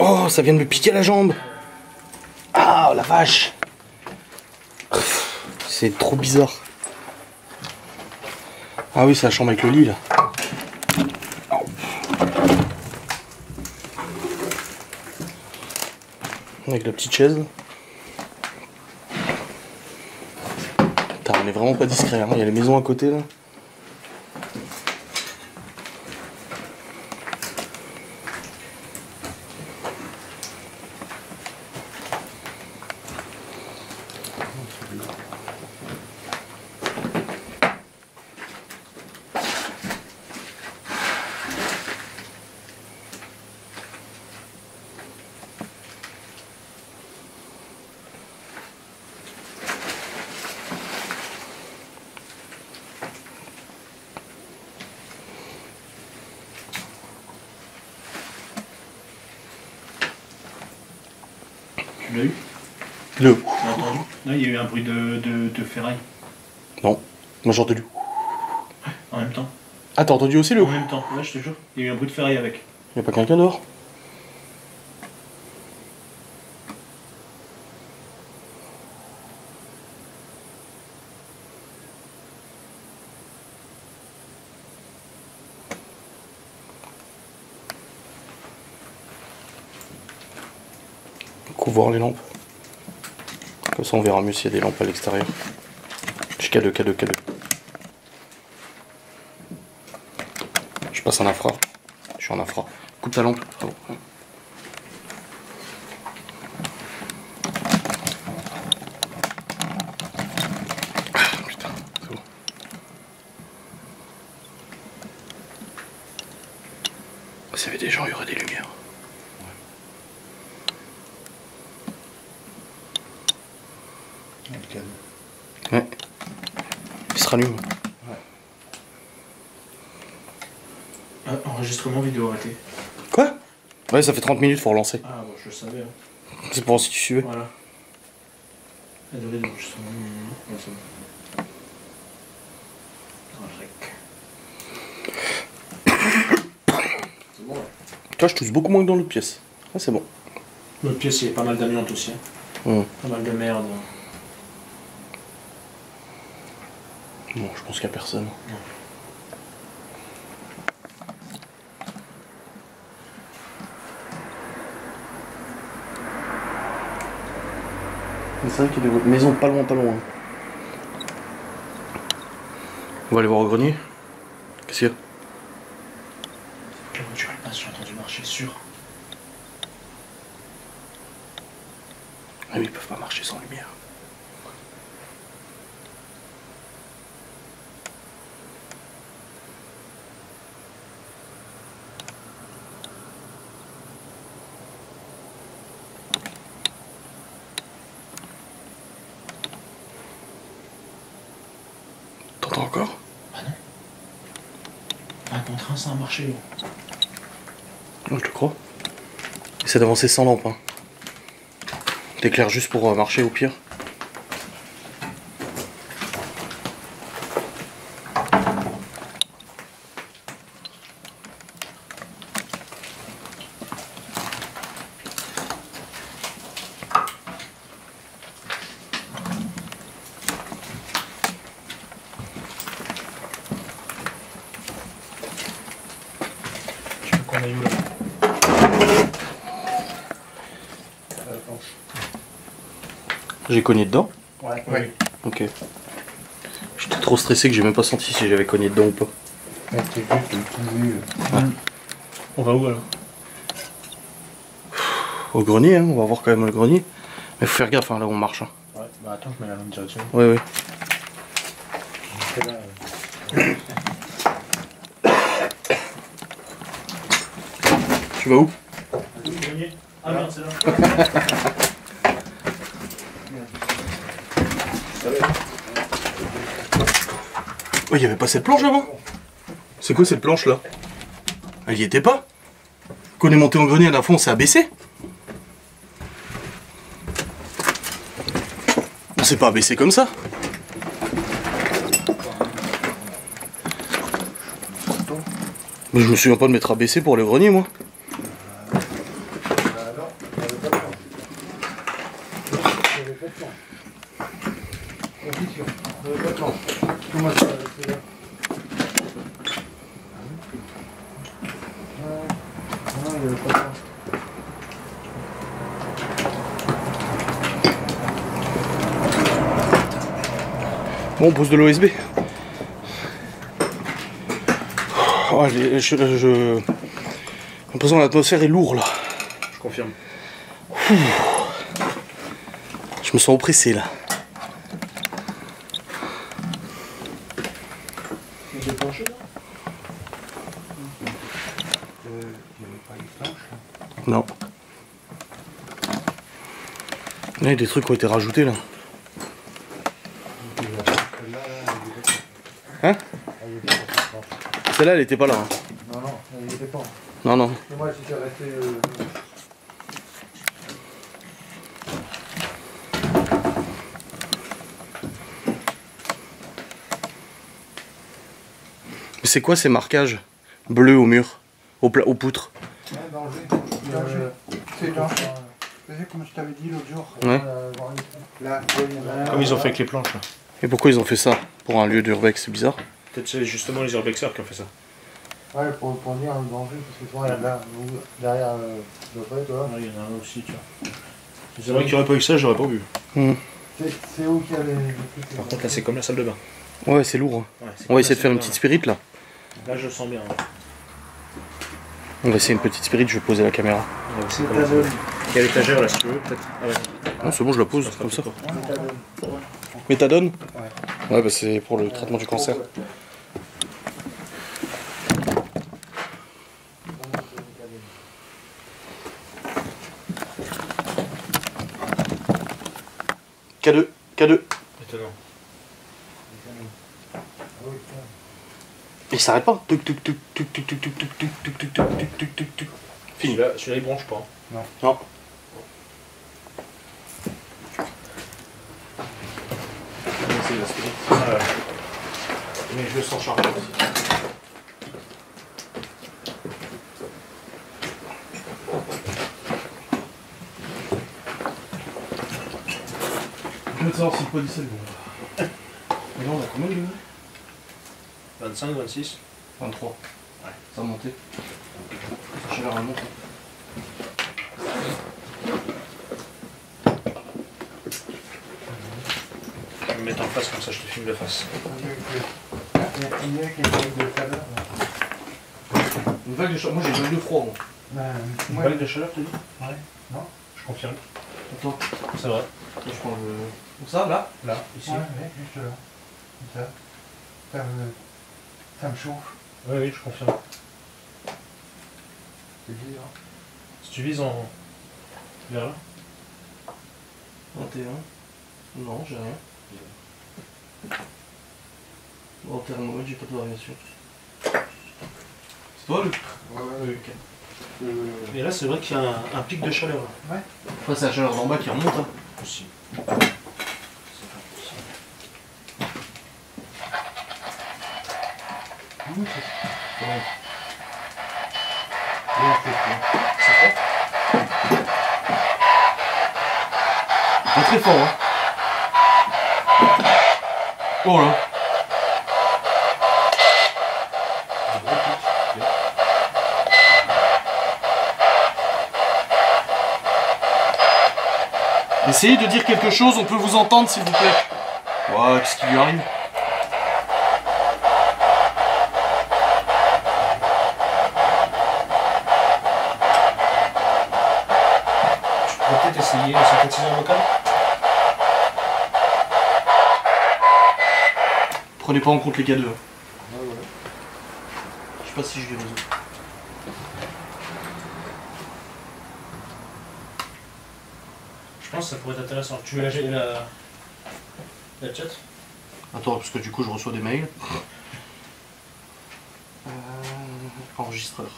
Oh, ça vient de me piquer la jambe. Ah, la vache. C'est trop bizarre. Ah oui, c'est la chambre avec le lit là. Avec la petite chaise. Putain, on est vraiment pas discret, hein. Il y a les maisons à côté là. Tu l'as eu? Le. Tu l'as entendu? Là, il y a eu un bruit de ferraille. Non, moi j'ai entendu. En même temps. Ah, t'as entendu aussi le. En même temps, là, je te jure. Il y a eu un bruit de ferraille avec. Y'a pas quelqu'un dehors? Couvre les lampes. Comme ça on verra mieux s'il y a des lampes à l'extérieur. K2, K2, K2. Je passe en infra. Je suis en infra. Coupe ta lampe. Oh. Ah, putain, c'est bon. S'il y avait des gens, il y aurait des lumières. Ouais. Il se rallume. Ouais. Enregistrement vidéo arrêté. Quoi? Ouais, ça fait 30 minutes, faut relancer. Ah bon, je le savais. Hein. C'est pour si tu suivais. Voilà. La durée d'enregistrement. Ouais, c'est bon. C'est bon, ouais. Toi, je tousse beaucoup moins que dans l'autre pièce. Ah, c'est bon. L'autre pièce, il y a pas mal d'amiante aussi. Hein. Pas mal de merde. Bon, je pense qu'il n'y a personne. Non. C'est vrai qu'il y a des maisons pas loin, pas loin. On va aller voir au grenier. Qu'est-ce qu'il y a? La voiture elle passe, j'ai entendu marcher sûr. Ah oui, ils peuvent pas marcher sans lumière. T'entends encore? Bah non. Un contre un, ça a marché. Non, je te crois. Essaie d'avancer sans lampe. Hein. T'éclaires juste pour marcher au pire. Je veux qu'on aille où là? J'ai cogné dedans? Ouais. Ok. J'étais trop stressé que j'ai même pas senti si j'avais cogné dedans ou pas. Ouais, c'est juste le tout vu. On va où alors? Au grenier, hein, on va voir quand même le grenier. Mais faut faire gaffe, hein, là où on marche. Hein. Ouais, bah attends, je mets la bonne direction. Ouais, ouais. Tu vas où? Ah merde, c'est là. Oh, il y avait pas cette planche avant? C'est quoi cette planche là? Elle y était pas? Quand on est monté en grenier à la fois, on s'est abaissé? On s'est pas abaissé comme ça? Mais je me souviens pas de m'être abaissé pour le grenier, moi. Comment ça va rester là? Non, il n'y avait pas de temps. Bon, on pose de l'OSB. Oh, j'ai l'impression que l'atmosphère est lourde là. Je confirme. Je me sens oppressé là. Il y a des planchers là? Il n'y avait pas les planches. Non. Il y a des trucs qui ont été rajoutés là. Hein? Celle-là, elle était pas là. Hein. Non, non, il n'y était pas. Non, non. Et moi, si j'étais resté. Mais c'est quoi ces marquages bleus au mur, aux poutres? Ouais, danger. C'est danger. C'est comme je t'avais dit l'autre jour. Ouais. Là, Comme ils ont fait avec les planches là. Et pourquoi ils ont fait ça? Pour un lieu d'urbex, c'est bizarre. Peut-être c'est justement les urbexeurs qui ont fait ça. ouais, pour dire le danger, parce que souvent, il y en a derrière le près, toi. Ouais, il y en a un aussi, tu vois. C'est vrai qu'il n'y aurait pas eu ça, j'aurais pas vu. C'est où qu'il y a les Par contre, là, c'est comme la salle de bain. Ouais, c'est lourd. Ouais, c'est On comme va la essayer de salle faire une bain. petite spirit là. Là, je le sens bien. Ouais. On va essayer une petite spirit, je vais poser la caméra. Ouais, c'est C'est comme ça. méthadone. Il y a l'étagère là, si tu veux, peut-être. Ah ouais. Non, c'est bon, je la pose comme ça. Méthadone. Méthadone. Ouais, bah c'est pour le traitement du cancer. K2, K2. Étonnant. Et il s'arrête pas. Tuc, tuc, tuc, tuc, tuc, tuc, tuc, tuc, tuc, tuc, tuc, tuc, tuc, tuc, tuc. Fini. Celui-là, il bronche pas. Non. Ah ouais. Mais je le sens chargé aussi. Je veux savoir si le policier est bon. Mais là, on a combien de minutes 25, 26. 23. Ouais. Ça a monté. La chaleur elle monte. Je vais me mettre en face, comme ça je te filme de face. Il y a qui est de chaleur. Une vague de chaleur. Moi j'ai une vague de froid. Moi. Une Ouais. vague de chaleur, tu dis? Ouais. Non. Je confirme. Attends, C'est vrai. je prends le. Où ça là Là, ici. Ouais, ouais, juste là. Comme ça. Ça me chauffe. Oui, oui, je confirme. C'est dur. Si tu vises en. Vers là. 21. Non, j'ai rien. En thermomètre, j'ai pas de variation. C'est toi le. Ouais, Ok. Et là, c'est vrai qu'il y a un pic de chaleur. Là. Après, c'est la chaleur d'en bas qui remonte. Hein. Aussi. Oui, c'est Ouais. C'est fort. Pas très fort, hein. Oh là. Essayez de dire quelque chose, on peut vous entendre s'il vous plaît. Ouah, qu'est-ce qui lui arrive? Tu pourrais peut-être essayer le synthétiseur vocal. Prenez pas en compte les K2. Je sais pas si je vais résoudre. Je pense que ça pourrait être intéressant. Tu veux la chat? Attends, parce que du coup je reçois des mails. Enregistreur.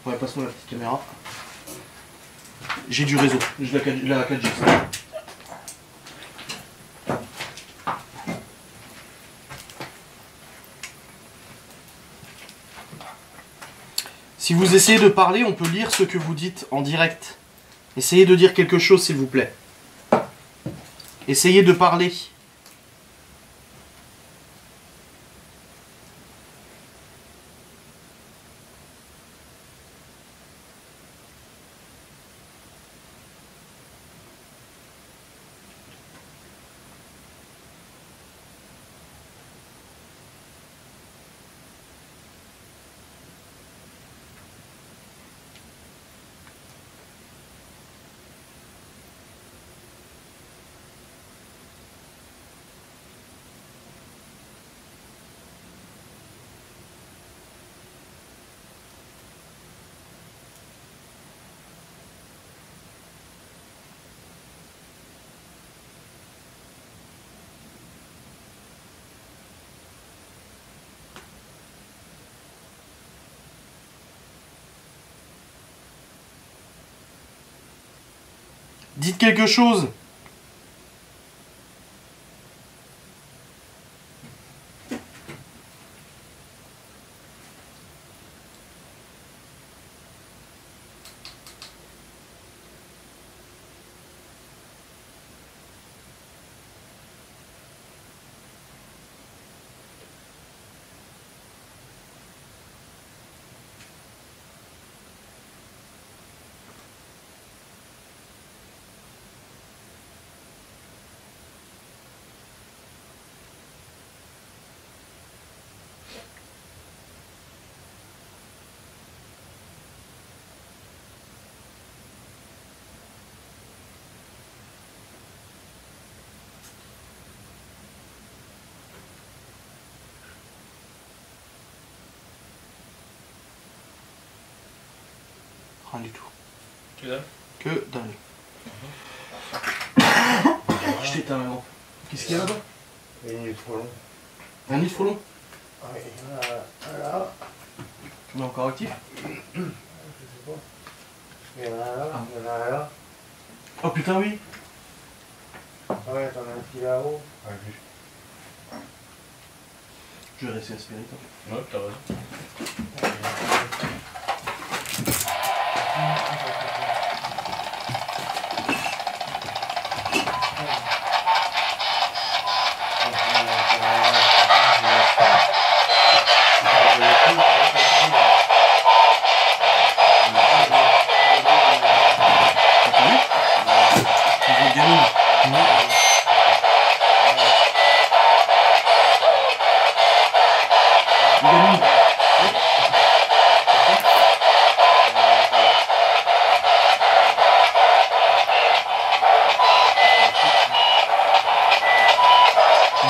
Ouais, passe-moi la petite caméra. J'ai du réseau. J'ai la 4G. Si vous essayez de parler, on peut lire ce que vous dites en direct. Essayez de dire quelque chose, s'il vous plaît. Essayez de parler. Dites quelque chose. Rien du tout. Que dalle. Que dalle. Je t'éteins maintenant. Qu'est-ce qu'il y a là-bas? Il est trop long. Un nid de frelon? Ouais, voilà. On est encore actif? Je sais pas. Il y en a là, il y en a là. Oh putain, oui! Ouais, t'en as un petit là-haut. Je vais rester aspiré. Ouais, t'as raison.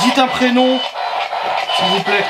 Dites un prénom, s'il vous plaît.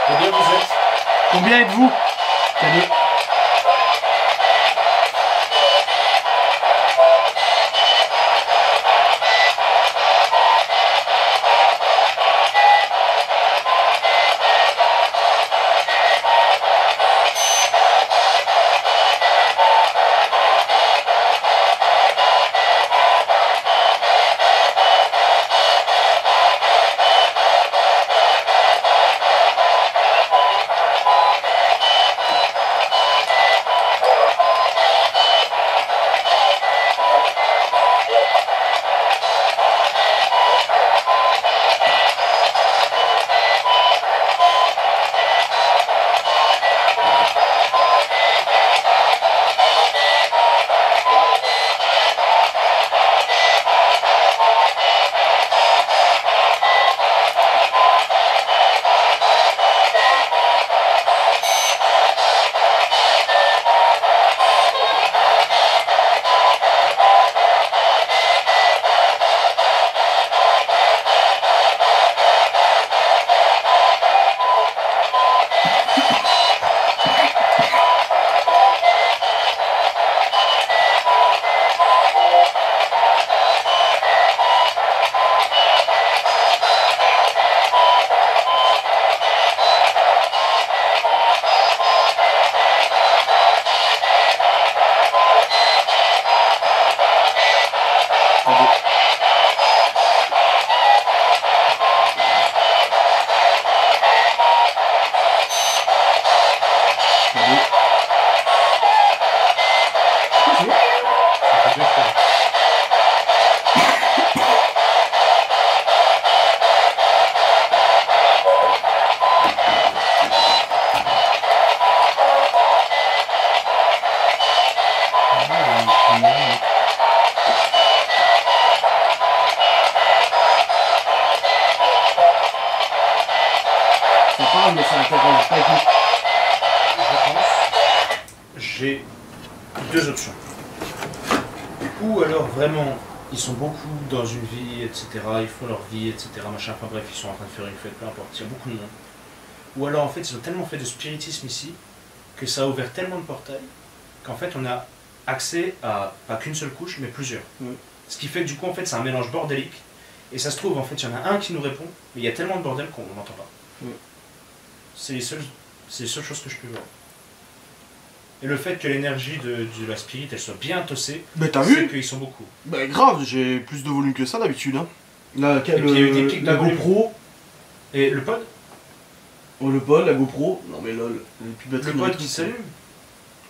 Combien vous êtes? Combien êtes-vous? Tenez. Mais ça n'intéresse pas tout. Je pense, j'ai deux options. Ou alors vraiment, ils sont beaucoup dans une vie, etc. Ils font leur vie, etc. Machin. Enfin bref, ils sont en train de faire une fête, peu importe. Il y a beaucoup de monde. Ou alors en fait, ils ont tellement fait de spiritisme ici que ça a ouvert tellement de portails qu'en fait, on a accès à pas qu'une seule couche, mais plusieurs. Ce qui fait que du coup, en fait, c'est un mélange bordélique. Et ça se trouve, en fait, il y en a un qui nous répond, mais il y a tellement de bordel qu'on n'entend pas. C'est les seules choses que je peux voir. Et le fait que l'énergie de la spirit elle soit bien tossée, Mais t'as c'est vu? qu'ils sont beaucoup. Bah grave, j'ai plus de volume que ça d'habitude. Hein. puis il y a eu des pics de la volume. GoPro. Et le pod Oh, le pod, la GoPro. Non mais lol, les plus batteries. Le pod qui s'allume.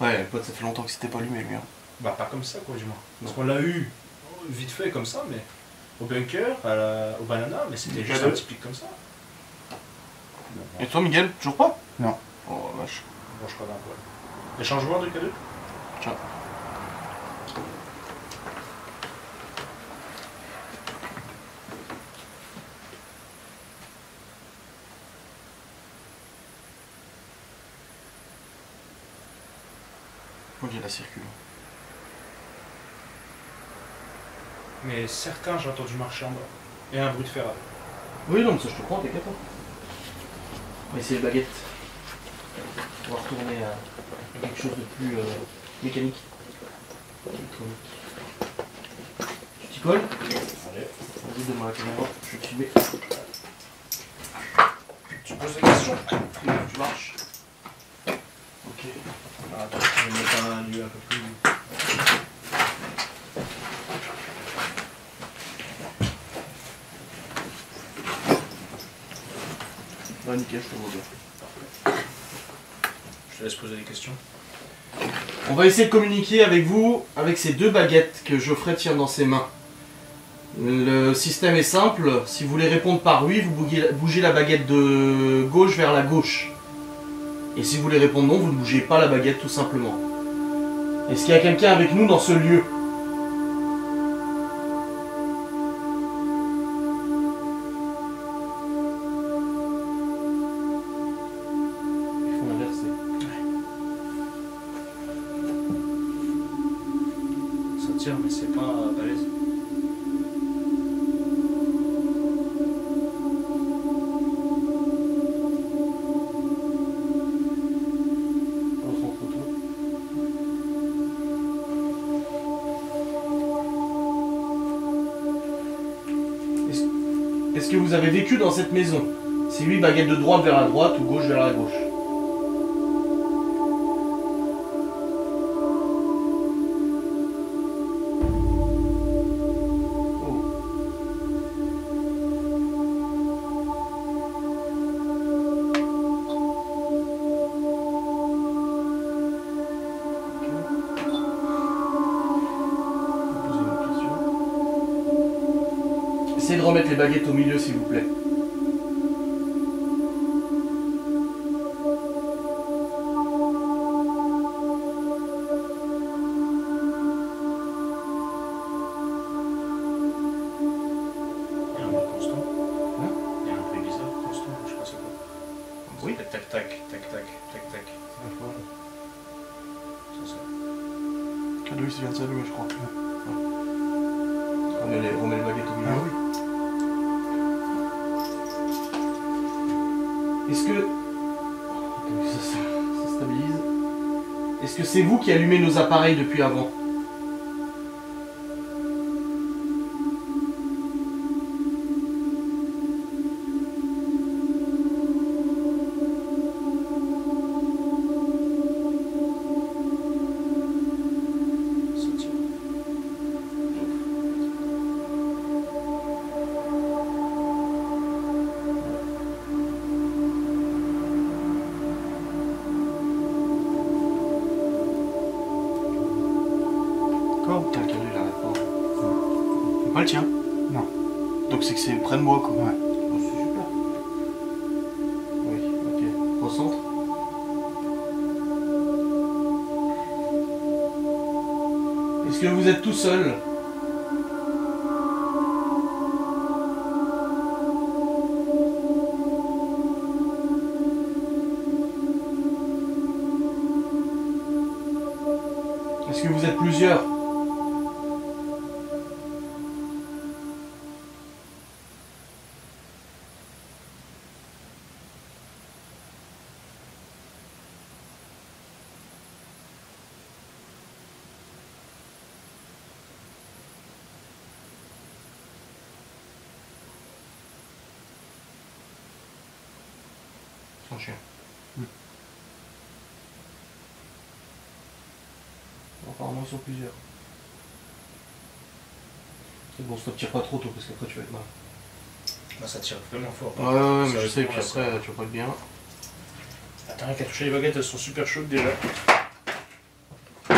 Ouais, le pod, ça fait longtemps que c'était pas allumé lui. Hein. Bah pas comme ça quoi du moins. Parce qu'on l'a eu vite fait comme ça, mais au bunker, au banana, mais c'était juste un petit pic comme ça. Et toi Miguel, toujours pas? Non. Oh vache. Bon, je crois d'un poil. Échange-voir de K2. Tiens. Ok, la circule. Mais certains, j'ai entendu marcher en bas. Et un bruit de fer avec. Oui, non, mais ça je te crois, t'inquiète. On va essayer les baguettes. On va retourner à quelque chose de plus mécanique. Électronique. Tu t'y colles? Allez. Vas-y, donne-moi la caméra, je vais te filmer. Tu poses des questions? Tu marches. Ok. Ah, attends, je vais mettre un lieu un peu plus. Bah nickel, je te vois bien. Je te laisse poser des questions. On va essayer de communiquer avec vous avec ces deux baguettes que Geoffrey tient dans ses mains. Le système est simple, si vous voulez répondre par oui, vous bougez la baguette de gauche vers la gauche. Et si vous voulez répondre non, vous ne bougez pas la baguette tout simplement. Est-ce qu'il y a quelqu'un avec nous dans ce lieu? Il faut inverser. Ça tire, mais c'est pas balèze. On s'en fout tout. Est-ce que vous avez vécu dans cette maison? C'est lui baguette de droite vers la droite ou gauche vers la gauche? Oh. Essayez de remettre les baguettes au milieu s'il vous plaît. Il y a un bruit constant. Hein? Il y a un bruit bizarre, constant, je sais pas c'est quoi. Oui. Tac tac tac tac tac tac tac. C'est ça. Cadeau, il vient de s'allumer, je crois. Remets les baguettes au milieu. Ah oui. Est-ce que... Ça stabilise. Est-ce que c'est vous qui allumez nos appareils depuis avant? Ça tire. D'accord. Putain, le cadeau, il arrête pas. C'est pas le tien? Non. Donc c'est que c'est près de moi, quoi. Ouais. Oh, c'est super. Oui, ok. Recentre. Est-ce que vous êtes tout seul? Est-ce que vous êtes plusieurs? Son chien. Apparemment ils sont plusieurs. C'est bon, stop, tire pas trop tôt parce qu'après tu vas être mal. Bah, ça tire vraiment fort. Ouais, mais je sais, Sérieusement, puis là, après tu vas pas être bien. T'as rien qu'à toucher les baguettes, elles sont super chaudes déjà. J'ai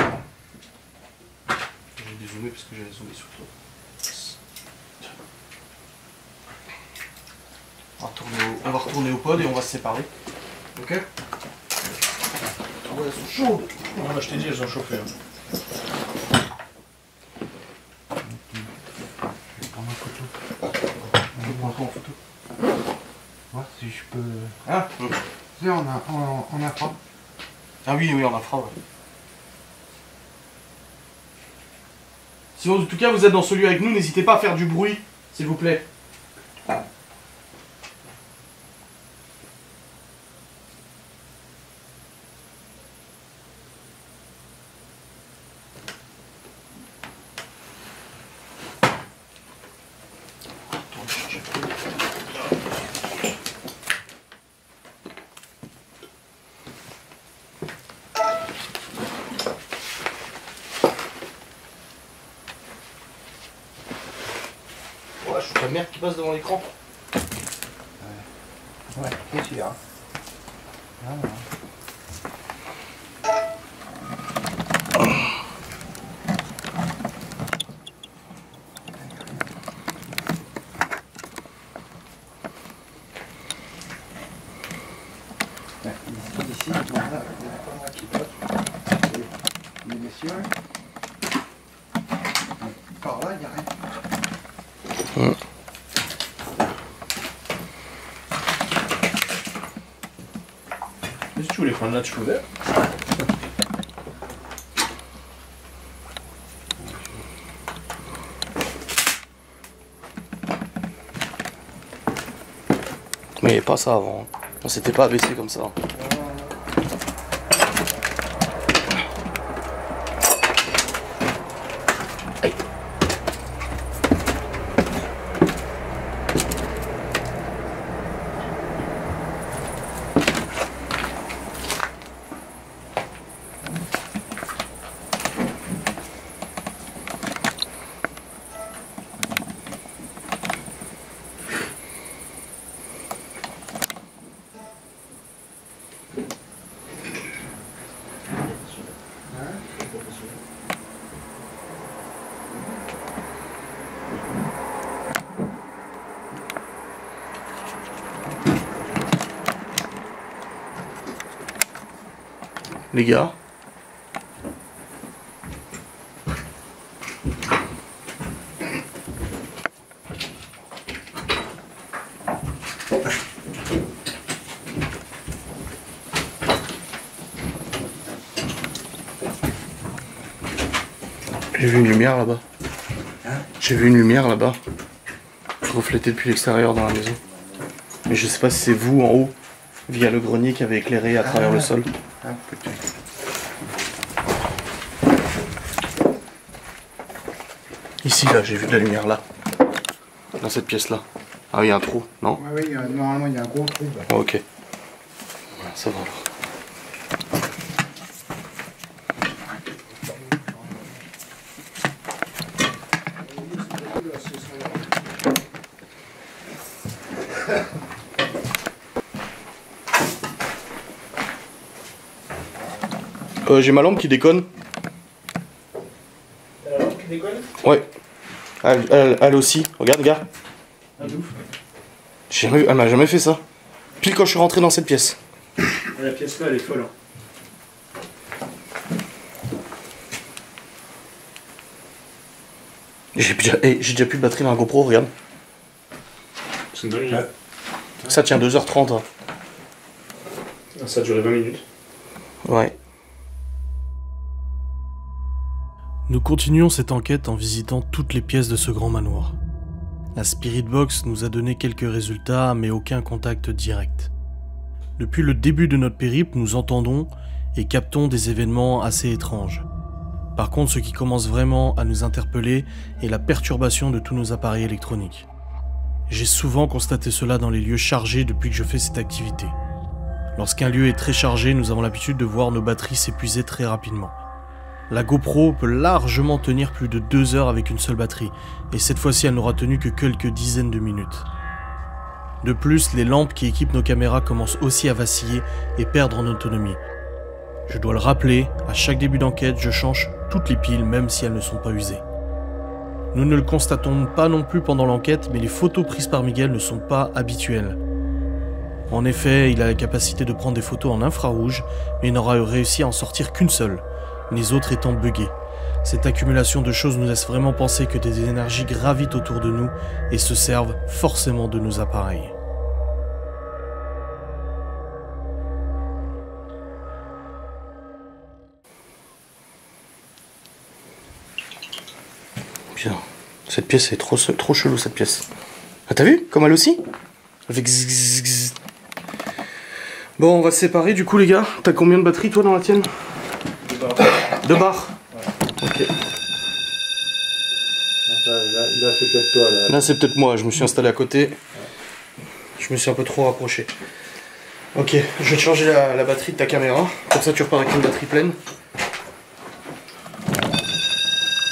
dézoomé parce que j'avais zoomé sur toi. On va retourner au pod et on va se séparer. Ok? Ouais, elles sont chaudes. Non, bah, je t'ai dit, elles ont chauffé. Hein. Je prends ma photo. Je prends quoi en photo? Voir si je peux. Ah, Tu sais, on a pas. ah oui, oui, on a fera, ouais. Si en tout cas vous êtes dans ce lieu avec nous, n'hésitez pas à faire du bruit, s'il vous plaît. Ouais, je suis la merde qui passe devant l'écran. Ouais, c'est sûr. Ah, ici, on a qui passe. Les messieurs. Par là, il n'y a rien. Mais si tu voulais prendre là, tu pouvais. Mais pas ça avant. On s'était pas abaissé comme ça. Les gars. J'ai vu une lumière là-bas. J'ai vu une lumière là-bas. Reflétée depuis l'extérieur dans la maison. Mais je sais pas si c'est vous en haut, via le grenier qui avait éclairé à travers le sol. Ah, peut-être. Ici, là, j'ai vu de la lumière là. Dans cette pièce-là. Ah oui, il y a un trou, non? Ouais, oui, normalement, il y a un gros trou. Là. Ah, ok. Ça va alors. J'ai ma lampe qui déconne. T'as la lampe qui déconne? Ouais. Elle aussi. Regarde, regarde. Ah, d'ouf. Elle m'a jamais fait ça. Pile quand je suis rentré dans cette pièce. La pièce là, elle est folle. Hein. J'ai déjà plus de batterie dans la GoPro, regarde. C'est une bonne idée. Ça tient 2h30. Hein. Ça a duré 20 minutes. Ouais. Nous continuons cette enquête en visitant toutes les pièces de ce grand manoir. La Spirit Box nous a donné quelques résultats, mais aucun contact direct. Depuis le début de notre périple, nous entendons et captons des événements assez étranges. Par contre, ce qui commence vraiment à nous interpeller est la perturbation de tous nos appareils électroniques. J'ai souvent constaté cela dans les lieux chargés depuis que je fais cette activité. Lorsqu'un lieu est très chargé, nous avons l'habitude de voir nos batteries s'épuiser très rapidement. La GoPro peut largement tenir plus de 2 heures avec une seule batterie, et cette fois-ci elle n'aura tenu que quelques dizaines de minutes. De plus, les lampes qui équipent nos caméras commencent aussi à vaciller et perdre en autonomie. Je dois le rappeler, à chaque début d'enquête, je change toutes les piles même si elles ne sont pas usées. Nous ne le constatons pas non plus pendant l'enquête, mais les photos prises par Miguel ne sont pas habituelles. En effet, il a la capacité de prendre des photos en infrarouge, mais il n'aura réussi à en sortir qu'une seule, les autres étant buggées. Cette accumulation de choses nous laisse vraiment penser que des énergies gravitent autour de nous et se servent forcément de nos appareils. Putain, cette pièce est trop chelou cette pièce. Ah t'as vu comme elle aussi? Elle fait gzz, gzz, gzz. Bon, on va se séparer du coup les gars. T'as combien de batteries toi dans la tienne? 2 barres. 2 barres. Ouais. Ok. Là, c'est peut-être toi, là. Là c'est peut-être moi, je me suis installé à côté. Je me suis un peu trop rapproché. Ok, je vais te changer la batterie de ta caméra. Comme ça tu repars avec une batterie pleine.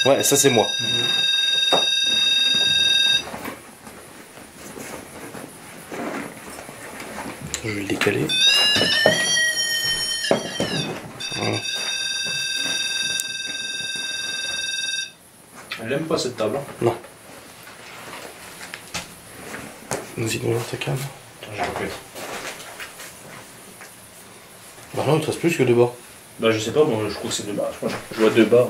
Ouais, ça c'est moi. Je vais le décaler. Voilà. Elle aime pas cette table. Hein. Non. Vas-y, donne-moi ta cam. Attends, j'ai pas fait. Bah non, il te reste plus que 2 barres. Bah je sais pas, bon, je crois que c'est 2 barres. Je vois 2 barres.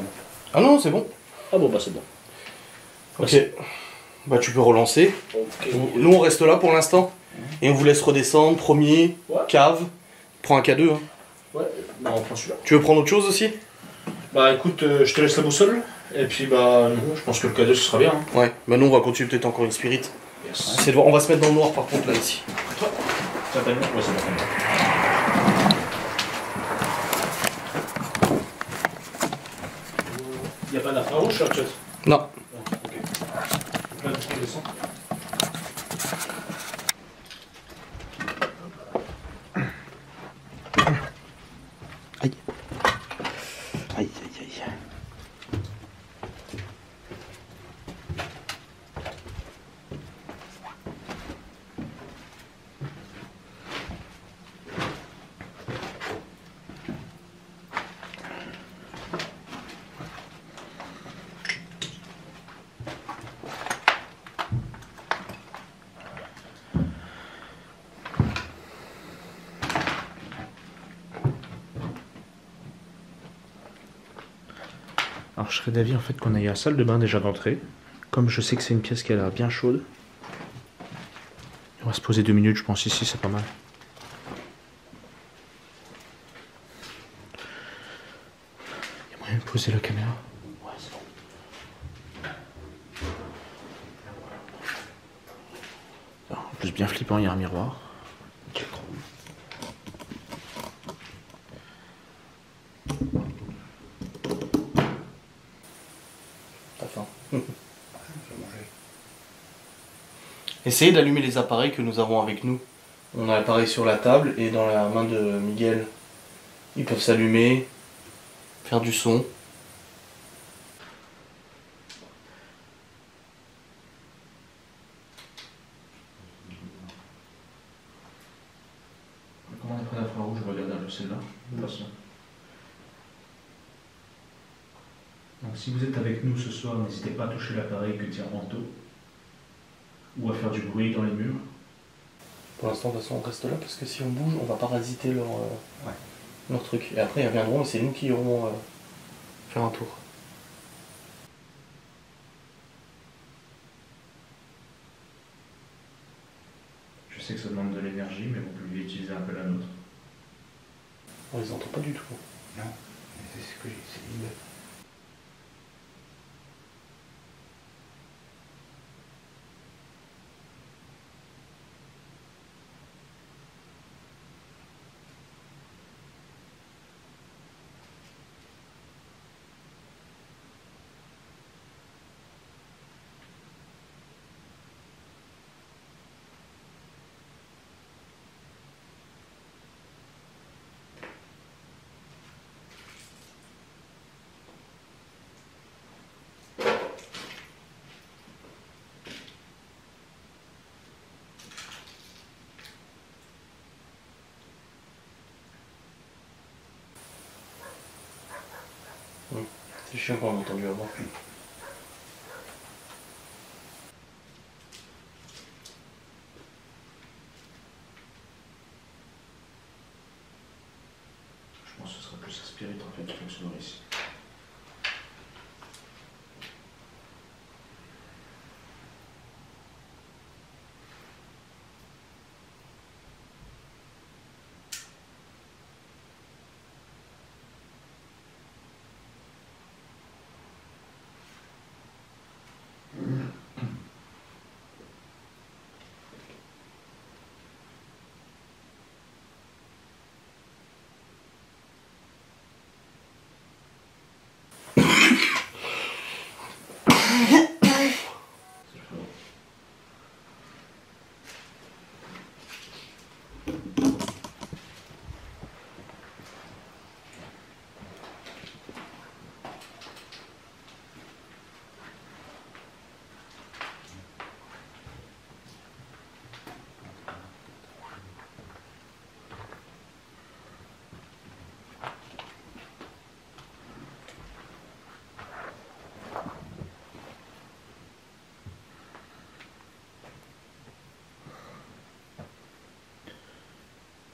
Ah non, c'est bon. Ah bon, bah c'est bon. Ok. Bah tu peux relancer. Ok. Nous on reste là pour l'instant. Et on vous laisse redescendre. Premier, Ouais. cave. Prends un K2. Hein. Ouais, bah on prend celui-là. Tu veux prendre autre chose aussi? Bah écoute, je te laisse la boussole. Et puis bah non, je pense que le cadeau ce sera bien. Hein. Ouais. Bah nous on va continuer peut-être encore une spirit. Yes. C'est de voir. On va se mettre dans le noir par contre là ici. Certainement. Ouais, c'est bon. Il n'y a pas d'infrarouge sur le chat? Non. Non, ok. Là, tu descends. Aïe. Aïe aïe aïe. Alors je serais d'avis en fait qu'on aille à la salle de bain déjà d'entrée. Comme je sais que c'est une pièce qui a l'air bien chaude. On va se poser 2 minutes, je pense ici c'est pas mal. Il y a moyen de poser la caméra? Ouais, c'est bon. En plus bien flippant, il y a un miroir. T'as faim. Essayez d'allumer les appareils que nous avons avec nous. On a l'appareil sur la table et dans la main de Miguel, ils peuvent s'allumer, faire du son. Comment on est près d'infrarouge, je regarde un peu celle-là. Donc si vous êtes avec nous ce soir, n'hésitez pas à toucher l'appareil que tient Anto. Ou à faire du bruit dans les murs. Pour l'instant, de toute façon, on reste là parce que si on bouge, on va parasiter leur truc. Et après, ils reviendront et c'est nous qui irons faire un tour. Je sais que ça demande de l'énergie, mais vous pouvez utiliser un peu la nôtre. On les entend pas du tout. Non, c'est ce que j'ai essayé. C'est chiant quand on a entendu avant. Je pense que ce sera plus aspiré en fait qui fonctionnerait ici.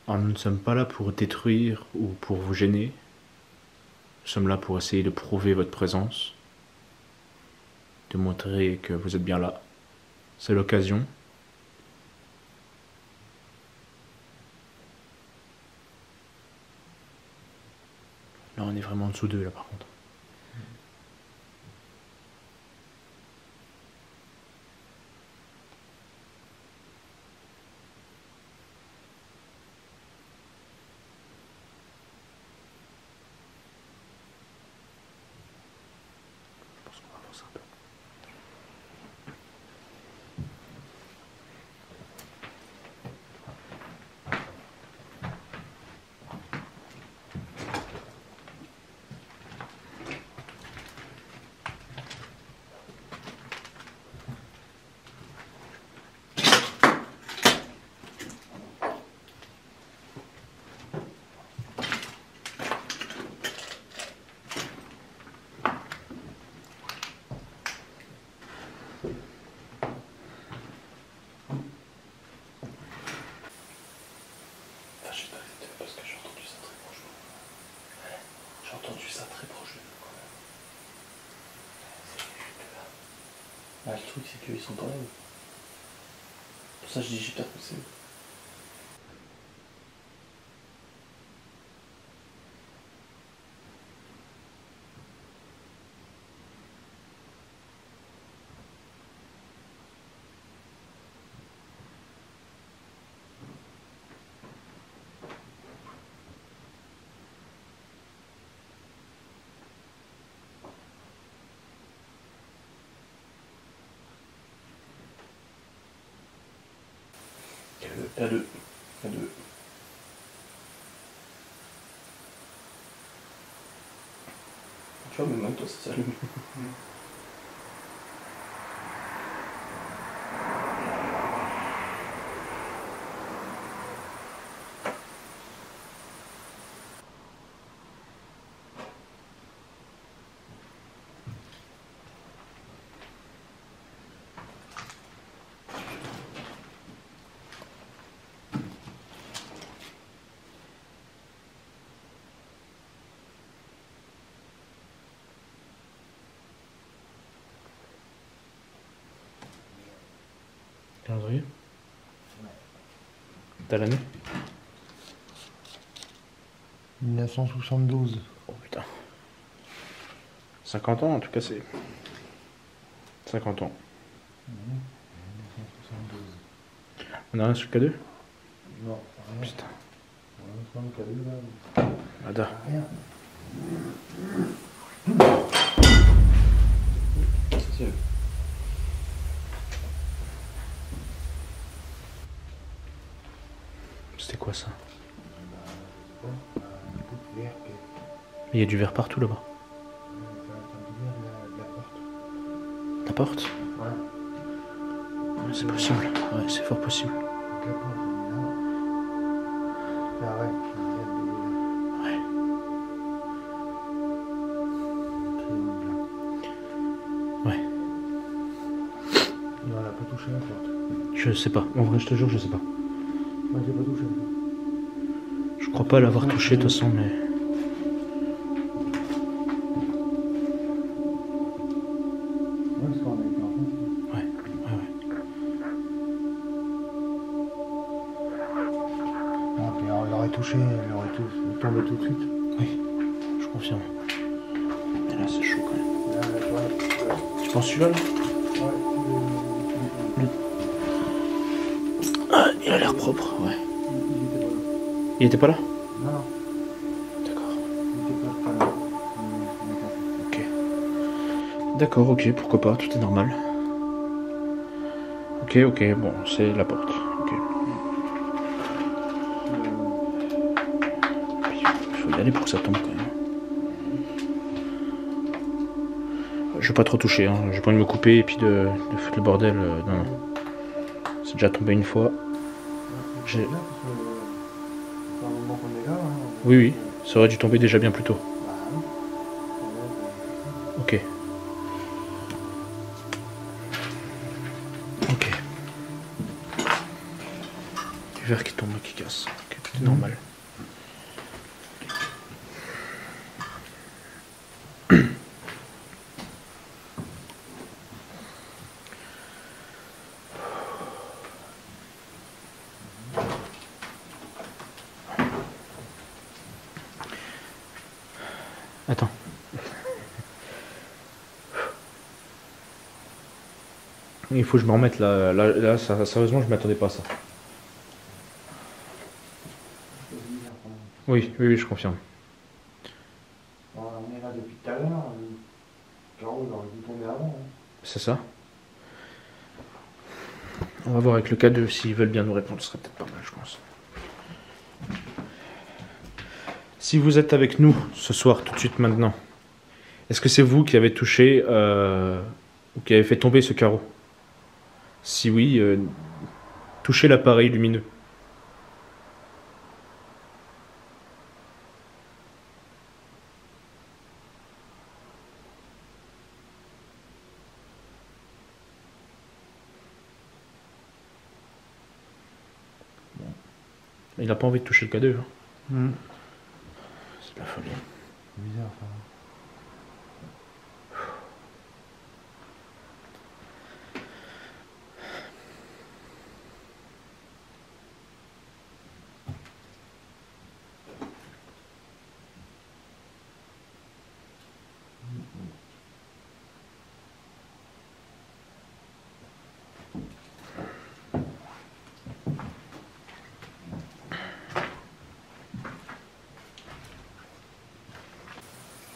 Alors, nous ne sommes pas là pour détruire ou pour vous gêner. Nous sommes là pour essayer de prouver votre présence, de montrer que vous êtes bien là. C'est l'occasion. Là, on est vraiment en dessous d'eux, là, par contre. Je pense qu'on va avancer un peu. Enfin, j'ai pas fait parce que j'ai entendu ça très proche. J'ai entendu ça très proche de nous quand même. Ah, le truc c'est qu'ils sont pas là. Pour ça je dis j'ai peur que c'est. Il y a deux. Il y a deux. Tu vois, même toi ça s'allume. Calendrier. T'as l'année? 1972. Oh putain. 50 ans en tout cas c'est. 50 ans. 1972. On a rien sur le K2? Non, rien. Putain. On a un cadeau là. Ada. Rien. C'est C'était quoi ça? Un bout de verre qui est. Il y a du verre partout là-bas. De la porte. La porte? Ouais. Ouais, c'est possible. Ouais, c'est fort possible. La porte, là. Ah ouais. Ouais. C'est Je sais pas. En vrai, je te jure, je sais pas. Moi, j'ai pas touché. Je crois pas l'avoir touché de toute façon, mais... Ouais, c'est quand on a été enfant. Ouais. Non, puis on l'aurait touché, il aurait tombé tout de suite. Oui, je confirme. Mais là, c'est chaud quand même. Là, ouais. Tu penses celui-là, là? Ouais, Ah, il a l'air propre, ouais. il était pas là. Il était pas là? Non, non, D'accord. il était pas là. Ok. D'accord, ok, pourquoi pas, tout est normal. Ok, bon, c'est la porte. Ok. Il faut y aller pour que ça tombe quand même. Je vais pas trop toucher, hein. J'ai pas envie de me couper et puis de foutre le bordel. Non. C'est déjà tombé une fois. C'est bien parce que c'est un moment qu'on est là. Hein. Oui, ça aurait dû tomber déjà bien plus tôt. Bah oui. Ok. Du verre qui tombe, qui casse. Ok, tout est normal. Attends. Il faut que je me remette là. Là, sérieusement, je m'attendais pas à ça. Oui, je confirme. On est là depuis tout à l'heure. Caro, il aurait dû tomber avant. Hein. C'est ça. On va voir avec le K2 s'ils veulent bien nous répondre. Ce serait peut-être pas mal, je pense. Si vous êtes avec nous ce soir, tout de suite maintenant, est-ce que c'est vous qui avez touché ou qui avez fait tomber ce carreau? Si oui, touchez l'appareil lumineux. Bon. Il n'a pas envie de toucher le K2. Hein. C'est de la folie. C'est bizarre ça.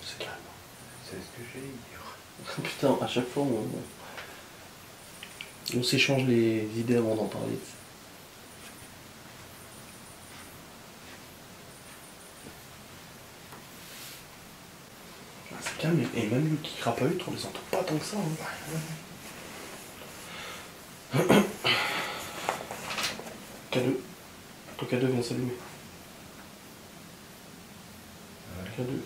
C'est calme. C'est ce que j'ai dit. Putain, à chaque fois, on s'échange les idées avant d'en parler. C'est calme, et même lui qui crapahute, on les entend pas tant que ça. Hein. K2. Ton K2 vient s'allumer. K2.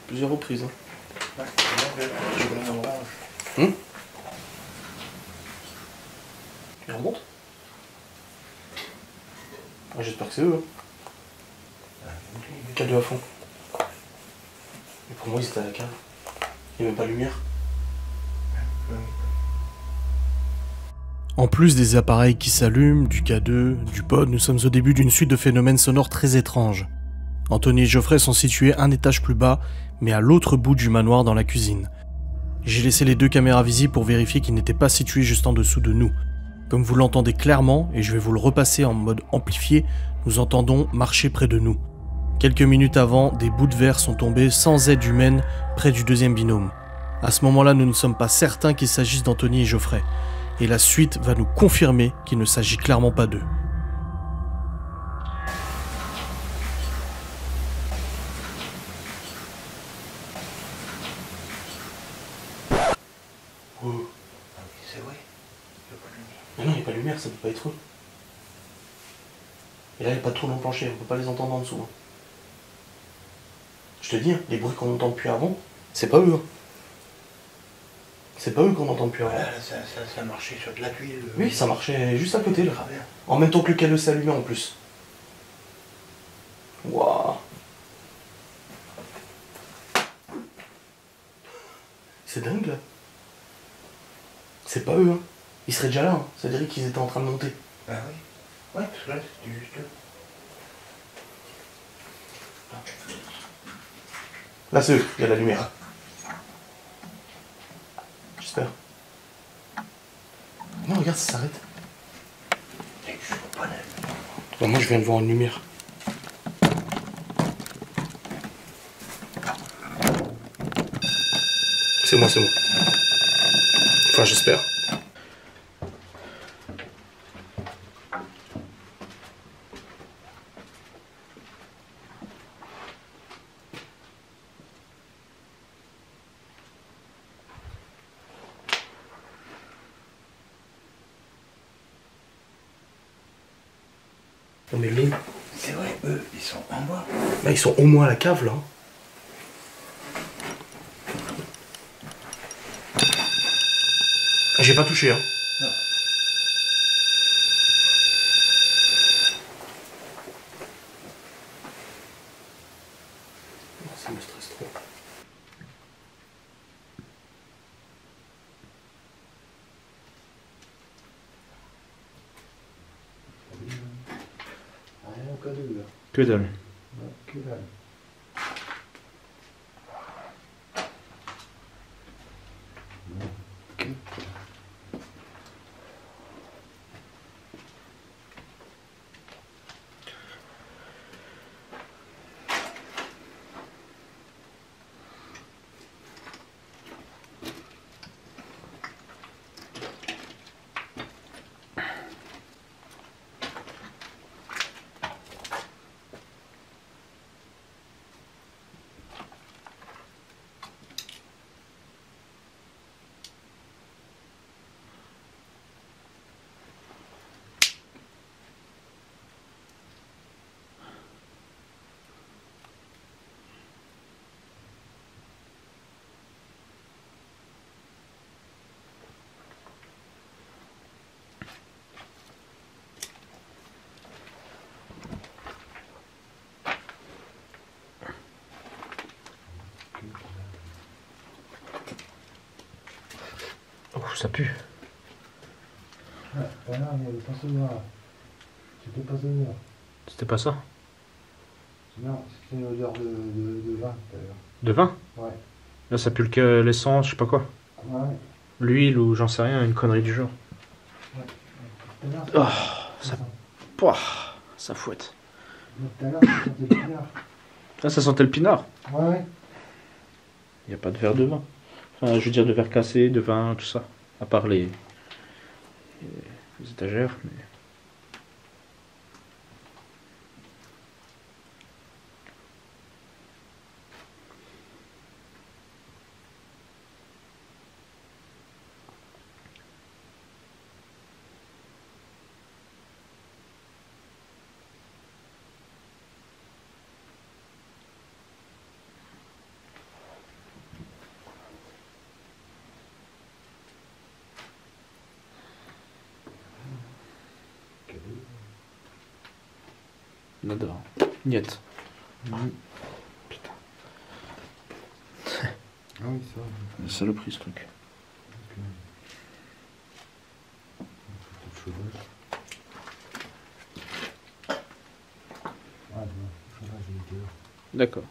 Plusieurs reprises. Hein. Il remonte. Ah, j'espère que c'est eux. Hein. K2 à fond. Mais pour moi, ils étaient à la cave. Il n'y a même pas de lumière. En plus des appareils qui s'allument, du K2, du pod, nous sommes au début d'une suite de phénomènes sonores très étranges. Anthony et Geoffrey sont situés un étage plus bas, mais à l'autre bout du manoir dans la cuisine. J'ai laissé les deux caméras visibles pour vérifier qu'ils n'étaient pas situés juste en dessous de nous. Comme vous l'entendez clairement, et je vais vous le repasser en mode amplifié, nous entendons marcher près de nous. Quelques minutes avant, des bouts de verre sont tombés sans aide humaine près du deuxième binôme. À ce moment-là, nous ne sommes pas certains qu'il s'agisse d'Anthony et Geoffrey. Et la suite va nous confirmer qu'il ne s'agit clairement pas d'eux. Oh. C'est vrai. Mais non, il n'y a pas de lumière, ça peut pas être eux. Et là, il n'y a pas de trou dans le plancher, on peut pas les entendre en dessous. Hein. Je te dis, hein, les bruits qu'on entend depuis avant, C'est pas eux. Hein. C'est pas eux qu'on entend depuis avant. Là, ça marchait sur de la tuile. Oui, ça marchait juste à côté là. Travers. En même temps que le cadeau s'est allumé en plus. Waouh. C'est dingue là. C'est pas eux, hein. Ils seraient déjà là, hein. Ça dirait qu'ils étaient en train de monter. Ah oui. Ouais, parce que là, c'était juste eux. Là c'est eux, il y a la lumière. J'espère. Non, regarde, ça s'arrête. Je vois pas la... Bah, moi je viens de voir une lumière. C'est moi, c'est moi. Enfin, j'espère. Non mais l'eau. C'est vrai, eux, ils sont en bas. Bah, ils sont au moins à la cave là. J'ai pas touché, hein. Non. Ça me stresse trop. Rien au cas d'eux, là. Que dalle. Ouais, que dalle. Oh, ça pue. Ouais, voilà, il y avait pas celui-là. C'était pas celui-là. C'était pas ça? Non, c'était une odeur de vin, d'ailleurs. De vin? Ouais. Là, ça pue que l'essence, je sais pas quoi. Ouais. L'huile ou j'en sais rien, une connerie du genre. Tout à l'heure, Oh, ça... Pouah, ça fouette. tout à l'heure, ça sentait le pinard. Là, ça sentait le pinard. Ouais. Il n'y a pas de verre de vin. Enfin, je veux dire de verre cassé, de vin, tout ça. À part les étagères. Mais... Nada. Niet. Putain. Ah oui, ça. Saloperie ce truc. D'accord.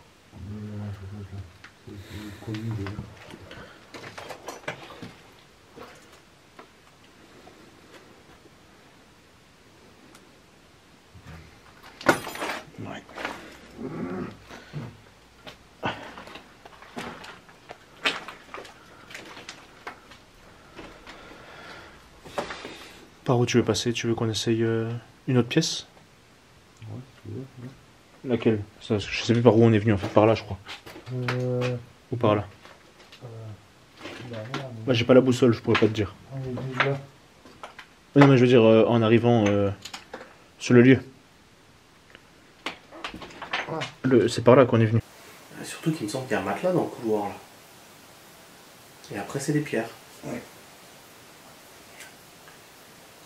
Ouais. Par où tu veux passer? Tu veux qu'on essaye une autre pièce? Laquelle? Ça, je sais plus par où on est venu, en fait, par là je crois. Ou par là. Bah, j'ai pas la boussole, je pourrais pas te dire. Non mais je veux dire en arrivant sur le lieu. C'est par là qu'on est venu. Surtout qu'il me semble qu'il y a un matelas dans le couloir là. Et après, c'est des pierres. Ouais.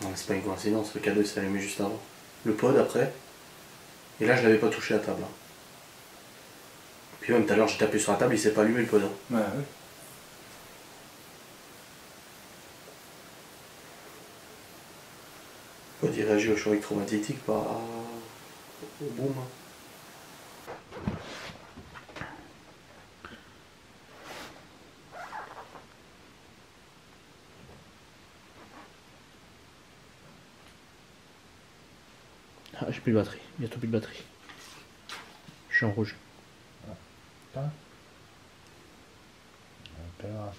Non, c'est pas une coïncidence, le K2 s'est allumé juste avant. Le pod après. Et là, je l'avais pas touché à la table. Hein. Puis même tout à l'heure, j'ai tapé sur la table, il s'est pas allumé le pod. Hein. Ouais, oui. Le pod, il réagit au choc électromagnétique, pas au boom. Hein. Ah, j'ai plus de batterie, bientôt plus de batterie. Je suis en rouge. Ça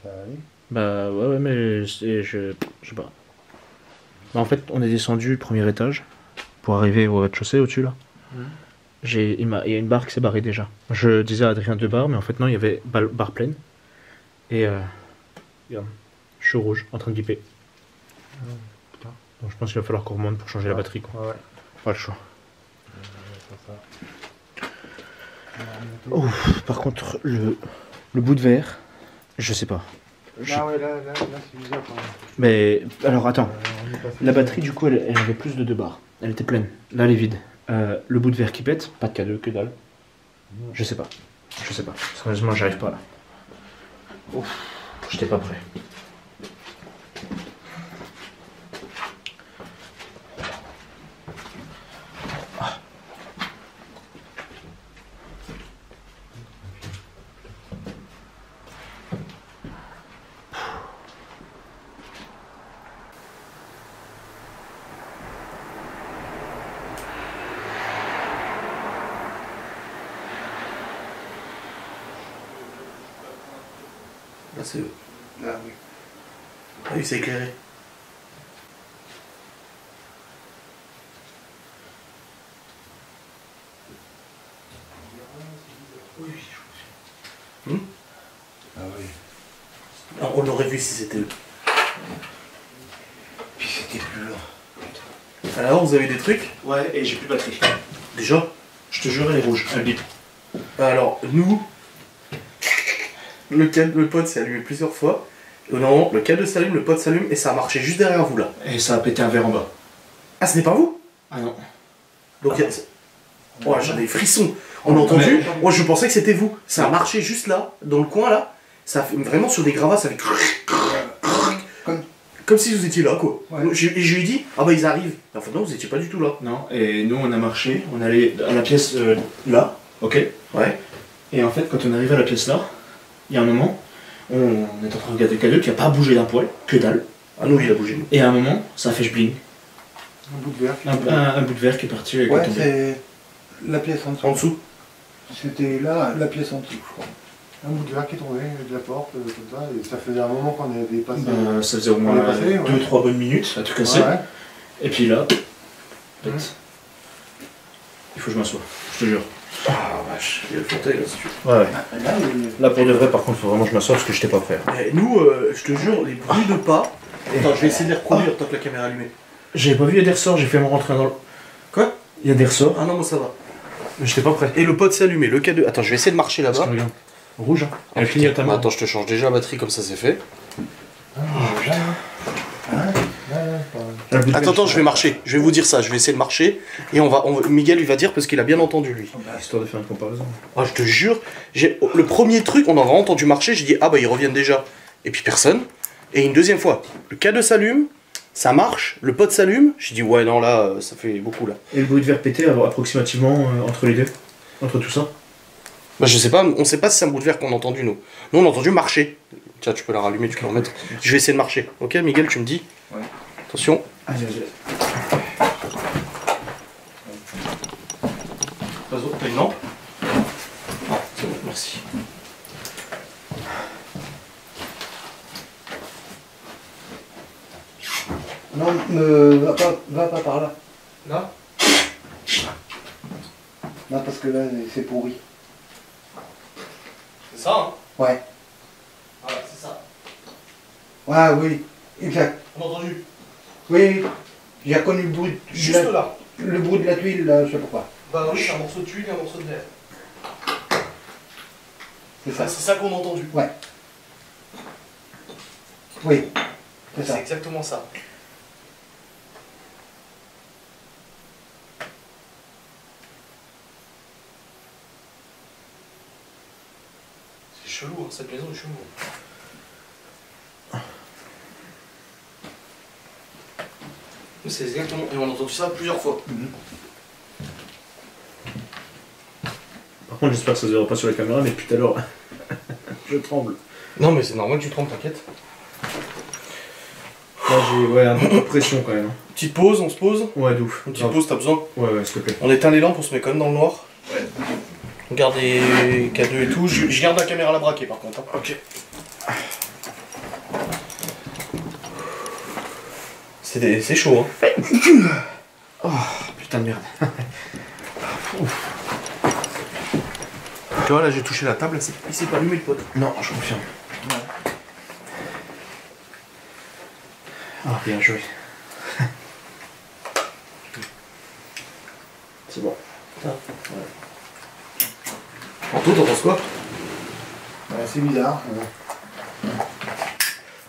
va aller. Bah ouais, mais je sais pas. Bah, en fait, on est descendu le premier étage pour arriver au rez-de-chaussée au-dessus là. Il y a une barre qui s'est barrée déjà. Je disais à Adrien 2 barres, mais en fait non, il y avait barre pleine. Et regarde, je suis rouge, en train de biper. Putain. Donc je pense qu'il va falloir qu'on remonte pour changer la batterie quoi. Ouais. Pas le choix. C'est ça. Oh, par contre, le bout de verre, je sais pas. Ah ouais, là c'est bizarre quand même. Mais alors attends, On est passé la sur- batterie du coup elle avait plus de 2 barres. Elle était pleine. Là elle est vide. Le bout de verre qui pète, pas de K2, que dalle. Je sais pas. Je sais pas. Sérieusement, j'arrive pas là. Ouf, j'étais pas prêt. Là, c'est eux. Ah oui. Ah oui, c'est éclairé. Ah oui. Ah, on l'aurait vu si c'était eux. Puis c'était plus long. Alors, vous avez des trucs? Ouais, et j'ai plus de batterie. Déjà? Je te jure, elle est rouge. Elle bip. Alors, nous, le pod s'est allumé plusieurs fois. Non, le câble s'allume, le pod s'allume et ça a marché juste derrière vous là. Et ça a pété un verre en bas. Ah, ce n'est pas vous? Ah non. Donc, oh, j'en ai des frissons. On a entendu? Moi, je pensais que c'était vous. Ça a marché juste là, dans le coin là. Ça a fait vraiment sur des gravats, ça fait. Comme si vous étiez là, quoi. Ouais. Et je lui ai dit, ah bah ils arrivent. En fait, non, vous étiez pas du tout là. Non, et nous on a marché, on allait à la pièce là, ok. Ouais. Et en fait, quand on arrive à la pièce là, il y a un moment, on est en train de regarder le K2 qui a pas bougé d'un poil, que dalle. Ah non, il a bougé. Et à un moment, ça a fait bling. Un bout de verre. qui- Un bout de verre qui est parti et qui est Ouais, tombé. c'est la pièce en dessous. En dessous. C'était là, la pièce en dessous, je crois. Un bout de verre qui est tombé de la porte, comme ça, et ça faisait un moment qu'on avait passé. Bah, ça faisait au moins On est passé, ouais. 2-3 bonnes minutes à tout casser. Ouais. Et puis là, Ouais. il faut que je m'assoie, je te jure. Ah vache, il y a le fauteuil là si tu veux. Ouais. Là, Là pour de vrai, par contre, faut vraiment que je m'assoie parce que j'étais pas prêt. Eh, nous, je te jure, les bruits de pas. Attends, je vais essayer de les reproduire tant que la caméra est allumée. J'ai pas vu, il y a des ressorts, j'ai fait mon rentrer dans le. Quoi? Il y a des ressorts, Ah non, moi ça va. mais j'étais pas prêt. Et le pod s'est allumé, le K2. Attends, je vais essayer de marcher Parce que là-bas. regarde, rouge, hein. Ah, Elle putain. finit à ta main. Attends, je te change déjà la batterie comme ça c'est fait. Attends, je vais marcher. Je vais vous dire ça. Je vais essayer de marcher. Et Miguel, il va dire parce qu'il a bien entendu lui. Histoire de faire une comparaison. Ah, je te jure, le premier truc, on a vraiment entendu marcher. J'ai dit, ah bah ils reviennent déjà. Et puis personne. Et une deuxième fois, le K2 s'allume, ça marche, le pod s'allume. J'ai dit, ouais, non, là, ça fait beaucoup là. Et le bruit de verre pété, approximativement entre les deux, entre tout ça. Bah, je sais pas, on sait pas si c'est un bout de verre qu'on a entendu nous. Nous, on a entendu marcher. Tiens, tu peux la rallumer, tu peux la remettre. Je vais essayer de marcher. Ok, Miguel, tu me dis. Ouais. Attention. Vas-y. T'as une lampe? Ah, c'est bon, merci. non, va pas par là. Là? Non, parce que là, c'est pourri. C'est ça, hein? Ouais. Voilà, c'est ça. Ouais, oui, exact. On a entendu. Oui, j'ai reconnu le bruit. Juste là. Le bruit de la tuile, là, je sais pas quoi. Bah oui, c'est un morceau de tuile et un morceau de verre. C'est ça. C'est ça qu'on a entendu. Ouais. Oui, c'est C'est ça. exactement ça. C'est chelou, hein, cette maison est chelou. C'est exactement. Et on a entendu ça plusieurs fois. Par contre, j'espère que ça se verra pas sur la caméra, mais depuis tout à l'heure, je tremble. Non, mais c'est normal que tu trembles, t'inquiète. Là, j'ai un peu de pression quand même. Petite pause, on se pose. Ouais, d'ouf. Une petite pause, t'as besoin. Ouais, s'il te plaît. On éteint les lampes, on se met quand même dans le noir. Ouais. On garde les K2 et tout. Je garde la caméra à la braquer par contre. Hein. Ok. C'est chaud, hein. Oh, putain de merde. Tu vois, là j'ai touché la table, il s'est pas allumé le pote. Non, je confirme. Ah, bien joué. C'est bon. Anto, t'en penses quoi? C'est bizarre.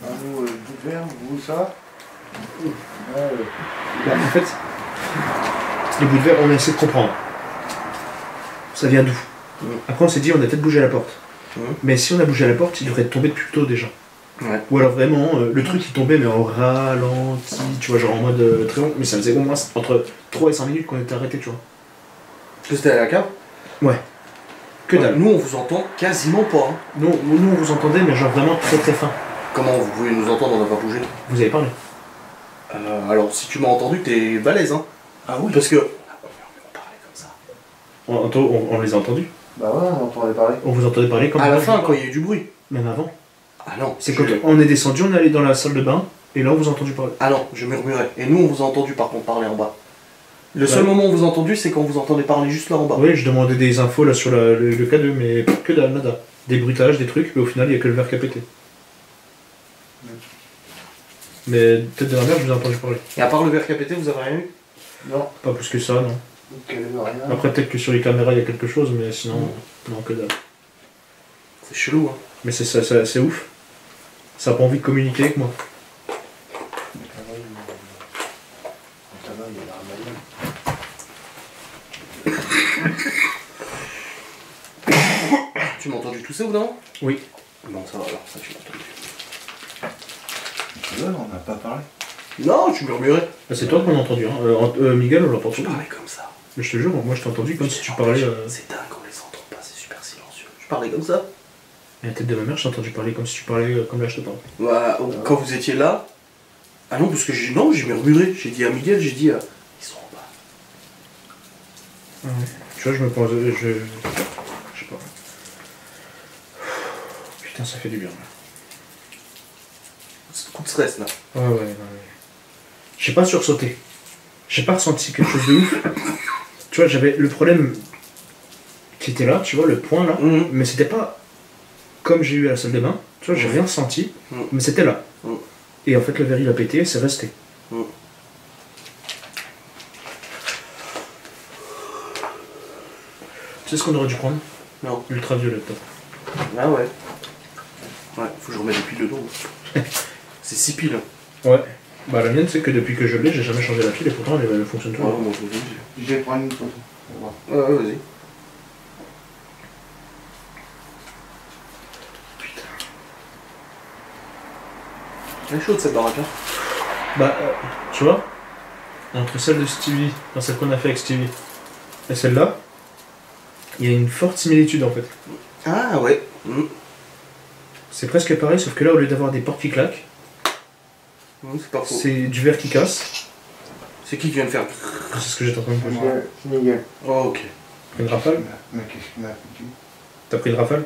Vous, tout vert, vous, ça. Bah, en fait, les bouts de verre, on a essayé de comprendre. Ça vient d'où? Après, on s'est dit, on a peut-être bougé la porte. Mais si on a bougé la porte, il devrait être tombé depuis plus tôt déjà. Ouais. Ou alors vraiment, le truc il tombait, mais en ralenti, tu vois, genre en mode très long. Mais ça faisait au moins entre 3 et 5 minutes qu'on était arrêté, tu vois. Parce que c'était à la cave? Ouais. Que dalle. Nous on vous entend quasiment pas. Hein. Nous, on vous entendait, mais genre vraiment très très fin. Comment vous pouvez nous entendre, on n'a pas bougé? Vous avez parlé. Alors si tu m'as entendu, t'es balèze, hein. Ah oui. Parce que. On parlait comme ça. On les a entendus. Bah ouais, on entendait parler. On vous entendait parler comme À la moi, fin, je- quand il y a eu du bruit. Même avant. Ah non. C'est quand on est descendu, on est allé dans la salle de bain, et là on vous a entendu parler. Ah non, je murmurais. Et nous on vous a entendu par contre parler en bas. Le seul Ouais. moment où on vous a entendu, c'est quand vous entendez parler juste là en bas. Oui, je demandais des infos là sur le K2, mais que dalle, nada. Des bruitages, des trucs, mais au final il n'y a que le verre qui a pété. Mais peut-être de la merde, je vous ai entendu parler. Et à part le verre qui a pété, vous avez rien eu? Non. Pas plus que ça, non. Donc elle veut rien. Après, peut-être que sur les caméras il y a quelque chose, mais sinon, non, que dalle. C'est chelou, hein. Mais c'est ouf. Ça a pas envie de communiquer avec moi. Ça va, il y a la ramaille. Tu m'as entendu tousser ou non? Oui. Bon, ça va alors, ça tu m'as entendu. Ouais, on n'a pas parlé. Non, tu murmurais. Ah, c'est toi qu'on a entendu, hein. Miguel, on l'a pas Tu entendu. parlais comme ça. Mais je te jure, moi je t'ai entendu comme si tu parlais. C'est dingue, on les entend pas, c'est super silencieux. Tu parlais comme ça? À la tête de ma mère, j'ai entendu parler comme si tu parlais comme là je te parle. Bah, quand vous étiez là. Ah non, parce que j'ai murmuré. J'ai dit à Miguel, j'ai dit ils sont en bas. Tu vois, je me pense. Je sais pas. Putain, ça fait du bien là. C'est coup de stress là. Ouais. J'ai pas sursauté. J'ai pas ressenti quelque chose de ouf. Tu vois, j'avais le problème qui était là, tu vois, le point là, mais c'était pas comme j'ai eu à la salle de bain. Tu vois, j'ai rien ressenti, mais c'était là. Et en fait, le verre il a pété, c'est resté. Tu sais ce qu'on aurait dû prendre? Non. Ultraviolet. Toi. Ah ouais. Ouais, faut que je remette des piles dedans. C'est 6 piles. Ouais. Bah la mienne, c'est que depuis que je l'ai, j'ai jamais changé la pile et pourtant elle fonctionne Ouais, toujours. moi je vous Je vais prendre une photo. On va voir. Ouais, vas-y. Elle est chaude cette baraque, hein. Bah, tu vois, entre celle de Stevie, enfin celle qu'on a fait avec Stevie, et celle-là, il y a une forte similitude en fait. Ah ouais. C'est presque pareil, sauf que là, au lieu d'avoir des portes qui claquent, C'est pas faux. c'est du verre qui casse. C'est qui vient de faire? C'est ce que j'étais en train de faire. C'est Miguel. Oh, ok. Une rafale? Mais qu'est-ce qu'il m'a foutu? T'as pris une rafale?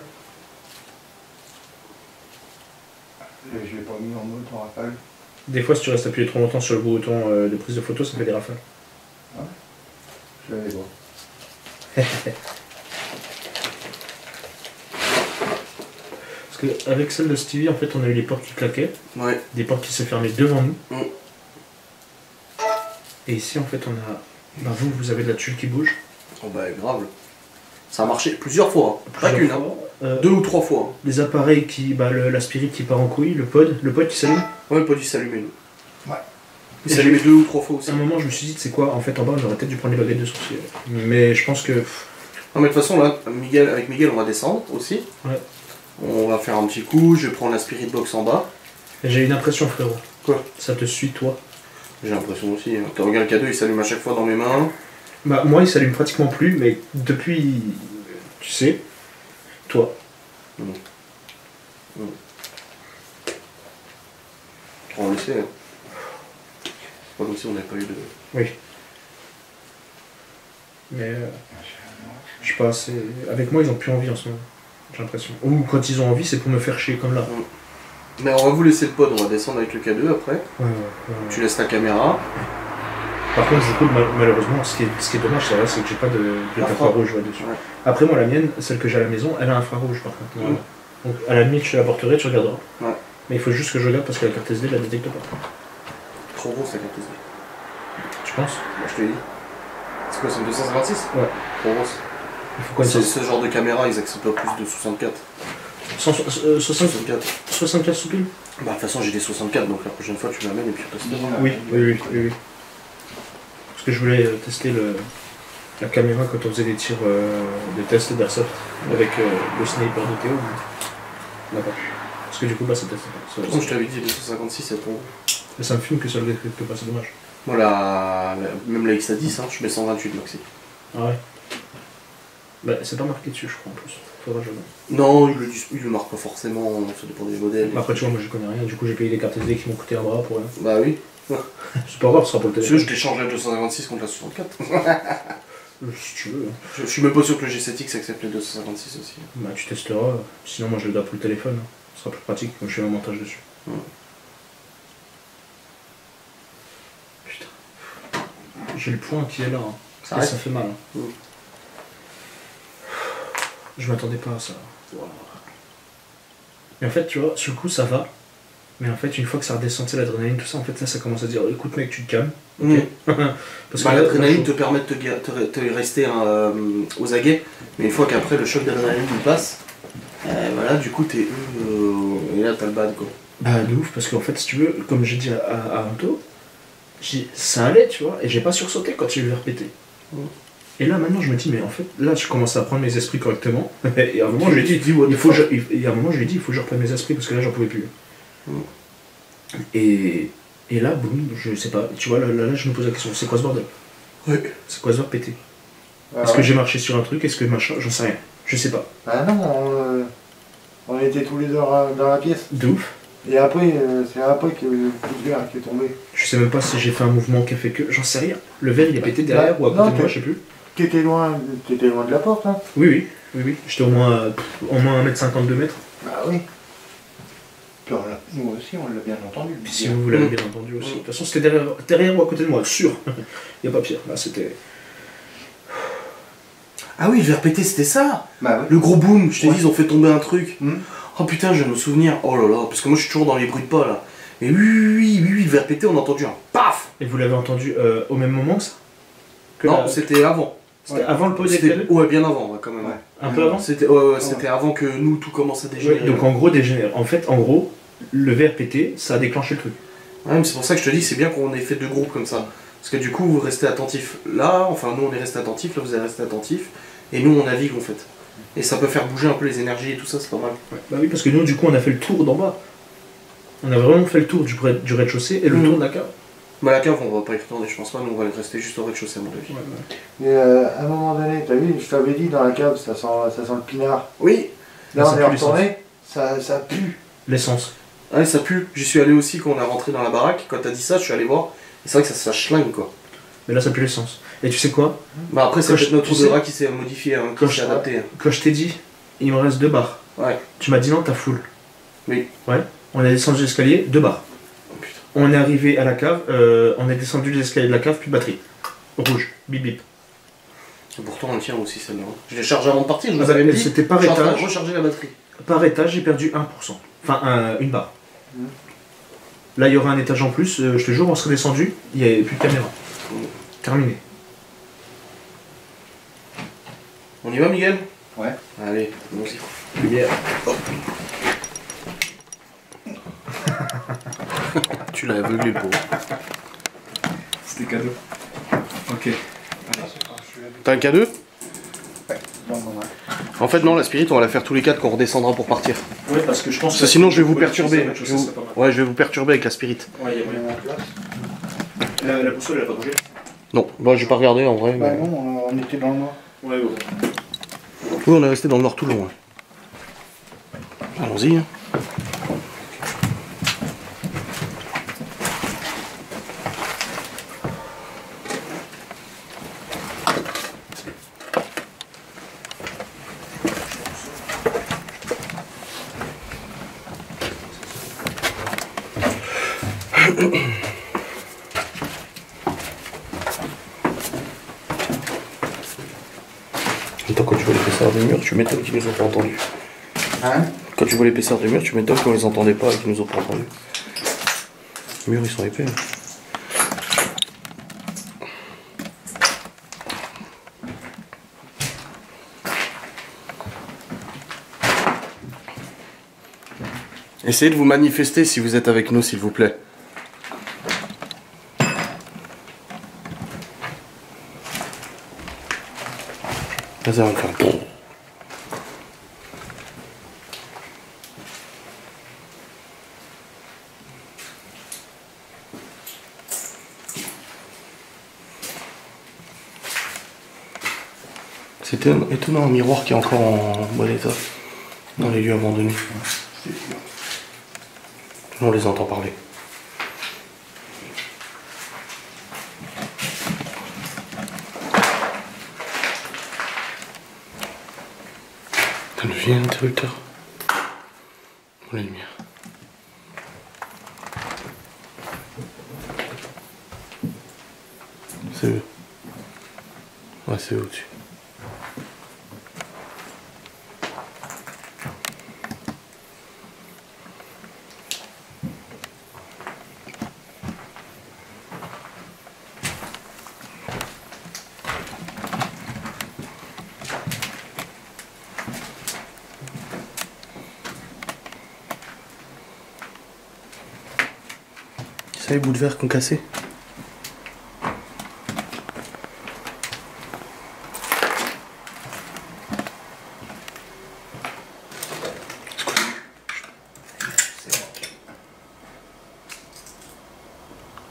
Je l'ai pas mis en mode en rafale. Des fois, si tu restes appuyé trop longtemps sur le bouton de prise de photo, ça fait des rafales. Je vais aller voir. Parce qu'avec celle de Stevie, en fait, on a eu les portes qui claquaient, Ouais. des portes qui se fermaient devant nous. Mm. Et ici, en fait, on a. Bah, vous avez de la tuile qui bouge. Oh bah grave. Ça a marché plusieurs fois, hein. Pas qu'une, hein. 2 ou 3 fois. les appareils qui. Bah, la spirit qui part en couille, le pod qui s'allume. Ouais, le pod il s'allumait. Ouais. Il s'allumait 2 ou 3 fois aussi. À un moment, je me suis dit, c'est quoi, en fait, en bas, on aurait peut-être dû prendre les baguettes de sorcier. Mais je pense que. Non, mais de toute façon, là, avec Miguel, on va descendre aussi. Ouais. On va faire un petit coup, je vais prendre la spirit box en bas. J'ai une impression, frérot. Quoi? Ça te suit, toi. J'ai l'impression aussi. Hein. Tu regardes le cadeau, il s'allume à chaque fois dans mes mains. Bah, moi, il s'allume pratiquement plus, mais depuis. Tu sais. Toi. On le sait. Hein. C'est pas comme si on n'avait pas eu de. Oui. Mais. Je sais pas, c'est. Avec moi, ils ont plus envie en ce moment. J'ai l'impression. Ou quand ils ont envie, c'est pour me faire chier comme là. Mais on va vous laisser le pod, on va descendre avec le K2 après. Ouais. Tu laisses ta caméra. Par contre, du coup, malheureusement, ce qui est dommage, c'est que j'ai pas de infrarouge dessus. Ouais. Après, moi, la mienne, celle que j'ai à la maison, elle a un infrarouge par contre. Voilà. Donc, à la limite, je te la porterai, tu regarderas. Ouais. Mais il faut juste que je regarde parce que la carte SD, je la détecte pas. Trop gros sa carte SD. Tu penses? Moi je te l'ai dit. C'est quoi, c'est une 256? Ouais. Trop grosse. Il faut quoi Ce genre de caméra, ils acceptent pas plus de 64. 64. 64 sous pile? Bah de toute façon j'ai des 64 donc la prochaine fois tu l'amènes et puis on testera. Oui. Parce que je voulais tester la caméra quand on faisait des tirs de test d'airsoft avec le sniper de Théo. On n'a pas pu. Parce que du coup, bah, ça teste pas. Comme je t'avais dit, 256 c'est trop. Mais ça me fume que ça le détecte pas, c'est dommage. Moi même la X-A10, hein, je mets 128 maxi. Ah ouais? Bah, c'est pas marqué dessus, je crois en plus. Faudra que je regarde. Non, il le marque pas forcément, ça dépend des modèles. Bah, après, tu vois, moi je connais rien, du coup, j'ai payé des cartes SD qui m'ont coûté un bras pour rien. Bah oui. C'est pas grave, ce sera pour le Tu veux, téléphone. je t'échange la 256 contre la 64. Si tu veux. Je suis même pas sûr que le G7X accepte les 256 aussi. Bah, tu testeras. Sinon, moi je le garde pour le téléphone. Ce sera plus pratique comme je fais un montage dessus. Ouais. Putain. J'ai le poing qui est là. Hein. Ça Et reste. ça fait mal. Hein. Mm. Je m'attendais pas à ça. Wow. Mais en fait, tu vois, sur le coup, ça va. Mais en fait, une fois que ça redescend, l'adrénaline, tout ça, en fait, là, ça commence à dire écoute, mec, tu te calmes. Mm. Parce Bah, là, l'adrénaline te permet de te rester aux aguets, mais une fois qu'après le choc d'adrénaline il passe, voilà, du coup t'es et là t'as le bad quoi. Bah, de ouf, parce qu'en fait, si tu veux, comme j'ai dit à Anto, ça allait, tu vois, et j'ai pas sursauté quand j'ai vu répéter. Mm. Et là, maintenant, je me dis, mais en fait, là, je commence à prendre mes esprits correctement. Et à un moment, je lui ai dit, et à un moment, je lui ai dit, il faut que je reprenne mes esprits parce que là, j'en pouvais plus. Mm. Et là, boum, je sais pas, tu vois, là, je me pose la question, c'est quoi ce bordel? Ouais. C'est quoi ce bordel pété? Ah, Est-ce que j'ai marché sur un truc? Est-ce que machin? J'en sais rien. Je sais pas. Ah non, on était tous les deux dans la pièce. De ouf. Et après, c'est après que le coup de verre qui est tombé. Je sais même pas si j'ai fait un mouvement qui a fait que. J'en sais rien. Le verre il est pété derrière ou à côté Non, de moi, je sais plus. T'étais loin de la porte, hein? Oui. J'étais au moins 1m50 de mètres. Bah oui. Puis nous aussi, on l'a bien entendu. Puis si vous l'avez bien entendu aussi. De toute façon, c'était derrière ou à côté de moi, sûr. Il n'y a pas pire. Là, c'était. Ah oui, le répéter c'était ça. Bah oui. Le gros boom, je t'ai Ouais. dit ils ont fait tomber un truc. Mm. Oh putain, je viens de me souvenir. Oh là là, parce que moi je suis toujours dans les bruits de pas là. Et oui, le répéter, on a entendu un paf. Et vous l'avez entendu au même moment que ça? Non, c'était avant. C'était avant le pot C'était d'éclairé? ouais, bien avant, ouais, quand même. Ouais. Un peu avant? C'était avant que nous tout commence à dégénérer. Ouais, donc en gros, dégénère. En fait, le verre pété, ça a déclenché le truc. Ouais, mais c'est pour ça que je te dis, c'est bien qu'on ait fait 2 groupes comme ça. Parce que du coup, vous restez attentifs là, enfin nous on est resté attentifs, là vous allez rester attentifs, et nous on navigue en fait. Et ça peut faire bouger un peu les énergies et tout ça, c'est pas mal. Ouais. Bah oui, parce que nous, du coup, on a fait le tour d'en bas. On a vraiment fait le tour du rez-de-chaussée et le tour de la cave. Mais la cave, on va pas y retourner, je pense pas, nous on va rester juste au rez-de-chaussée à mon avis. Mais à un moment donné, t'as vu, je t'avais dit dans la cave, ça sent le pinard. Oui. Là, Ça on pue est l'essence. retourné, ça pue. L'essence. Ouais, ça pue. J'y suis allé aussi quand on est rentré dans la baraque, quand t'as dit ça, je suis allé voir. Et c'est vrai que ça schlingue quoi. Mais là, ça pue l'essence. Et tu sais quoi? Bah après, c'est Quand peut-être je- notre tu sais- odorat qui s'est modifié, hein, Quand qui s'est je- adapté. Hein. Quand je t'ai dit, il me reste 2 barres. Ouais. Tu m'as dit non, t'as full. Oui. Ouais. On a descendu l'escalier, 2 barres. Oh, putain. On est arrivé à la cave, on est descendu les escaliers de la cave, plus de batterie. Rouge, bip bip. Et pourtant on le tient aussi celle-là. Je l'ai chargé avant de partir, je vous avais Et dit. c'était par Je suis en train de étage. recharger la batterie. Par étage, j'ai perdu 1%. Enfin, une barre. Mhm. Là, il y aura un étage en plus. Je te jure, on serait descendu, il n'y avait plus de caméra. Terminé. On y va Miguel? Ouais. Allez, allons-y. Lumière. Hop. Tu l'as aveuglé le pauvre. C'était cadeau. Ok. T'as un K2? Ouais, bon, bon, ouais. En fait non, la spirit on va la faire tous les 4 quand on redescendra pour partir. Ouais, parce que je pense Parce que sinon je vais vous perturber. Ça serait pas mal. Ouais, je vais vous perturber avec la spirit. Ouais, il y a moyen. La boussole, elle a pas bougé? Non, bah j'ai pas regardé en vrai. Bah Mais... non, on était dans le noir. Ouais, ouais. Oui, on est resté dans le nord tout le long. Ouais. Allons-y. Hein. Attends, quand tu vois l'épaisseur du mur, tu m'étonnes qu'ils nous ont pas entendus. Hein? Quand tu vois l'épaisseur du mur, tu m'étonnes qu'on les entendait pas et qu'ils nous ont pas entendus. Les murs, ils sont épais. Hein. Essayez de vous manifester si vous êtes avec nous, s'il vous plaît. Là, ça va me faire... C'est étonnant un miroir qui est encore en bon état dans les lieux abandonnés. On les entend parler. Ça devient un interrupteur pour la lumière. C'est eux. Ouais, c'est eux au-dessus. C'est les bouts de verre qu'on cassait.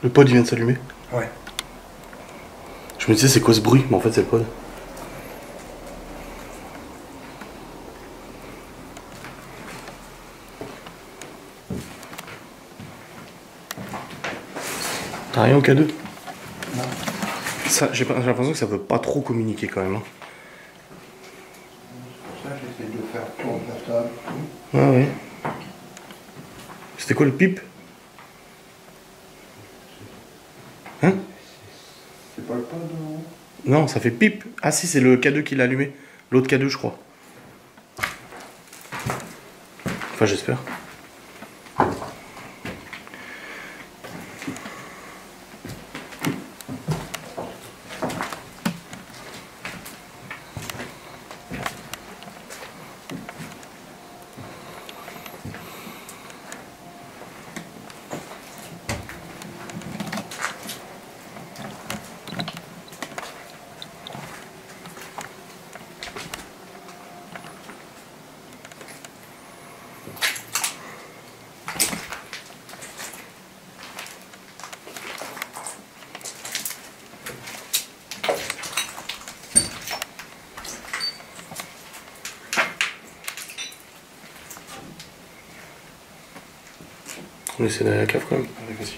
Le pod il vient de s'allumer. Ouais. Je me disais c'est quoi ce bruit, mais en fait c'est le pod. T'as rien au K2? Non. Ça, j'ai l'impression que ça veut pas trop communiquer quand même. Hein. C'est pour ça que j'essaie de faire tourner la table. Ah ouais. C'était quoi le pipe? Hein? C'est pas le pod, non? Non, ça fait pipe. Ah si, c'est le K2 qui l'a allumé. L'autre K2, je crois. Enfin, j'espère. On essaie d'aller à la cave quand même. Allez, vas-y.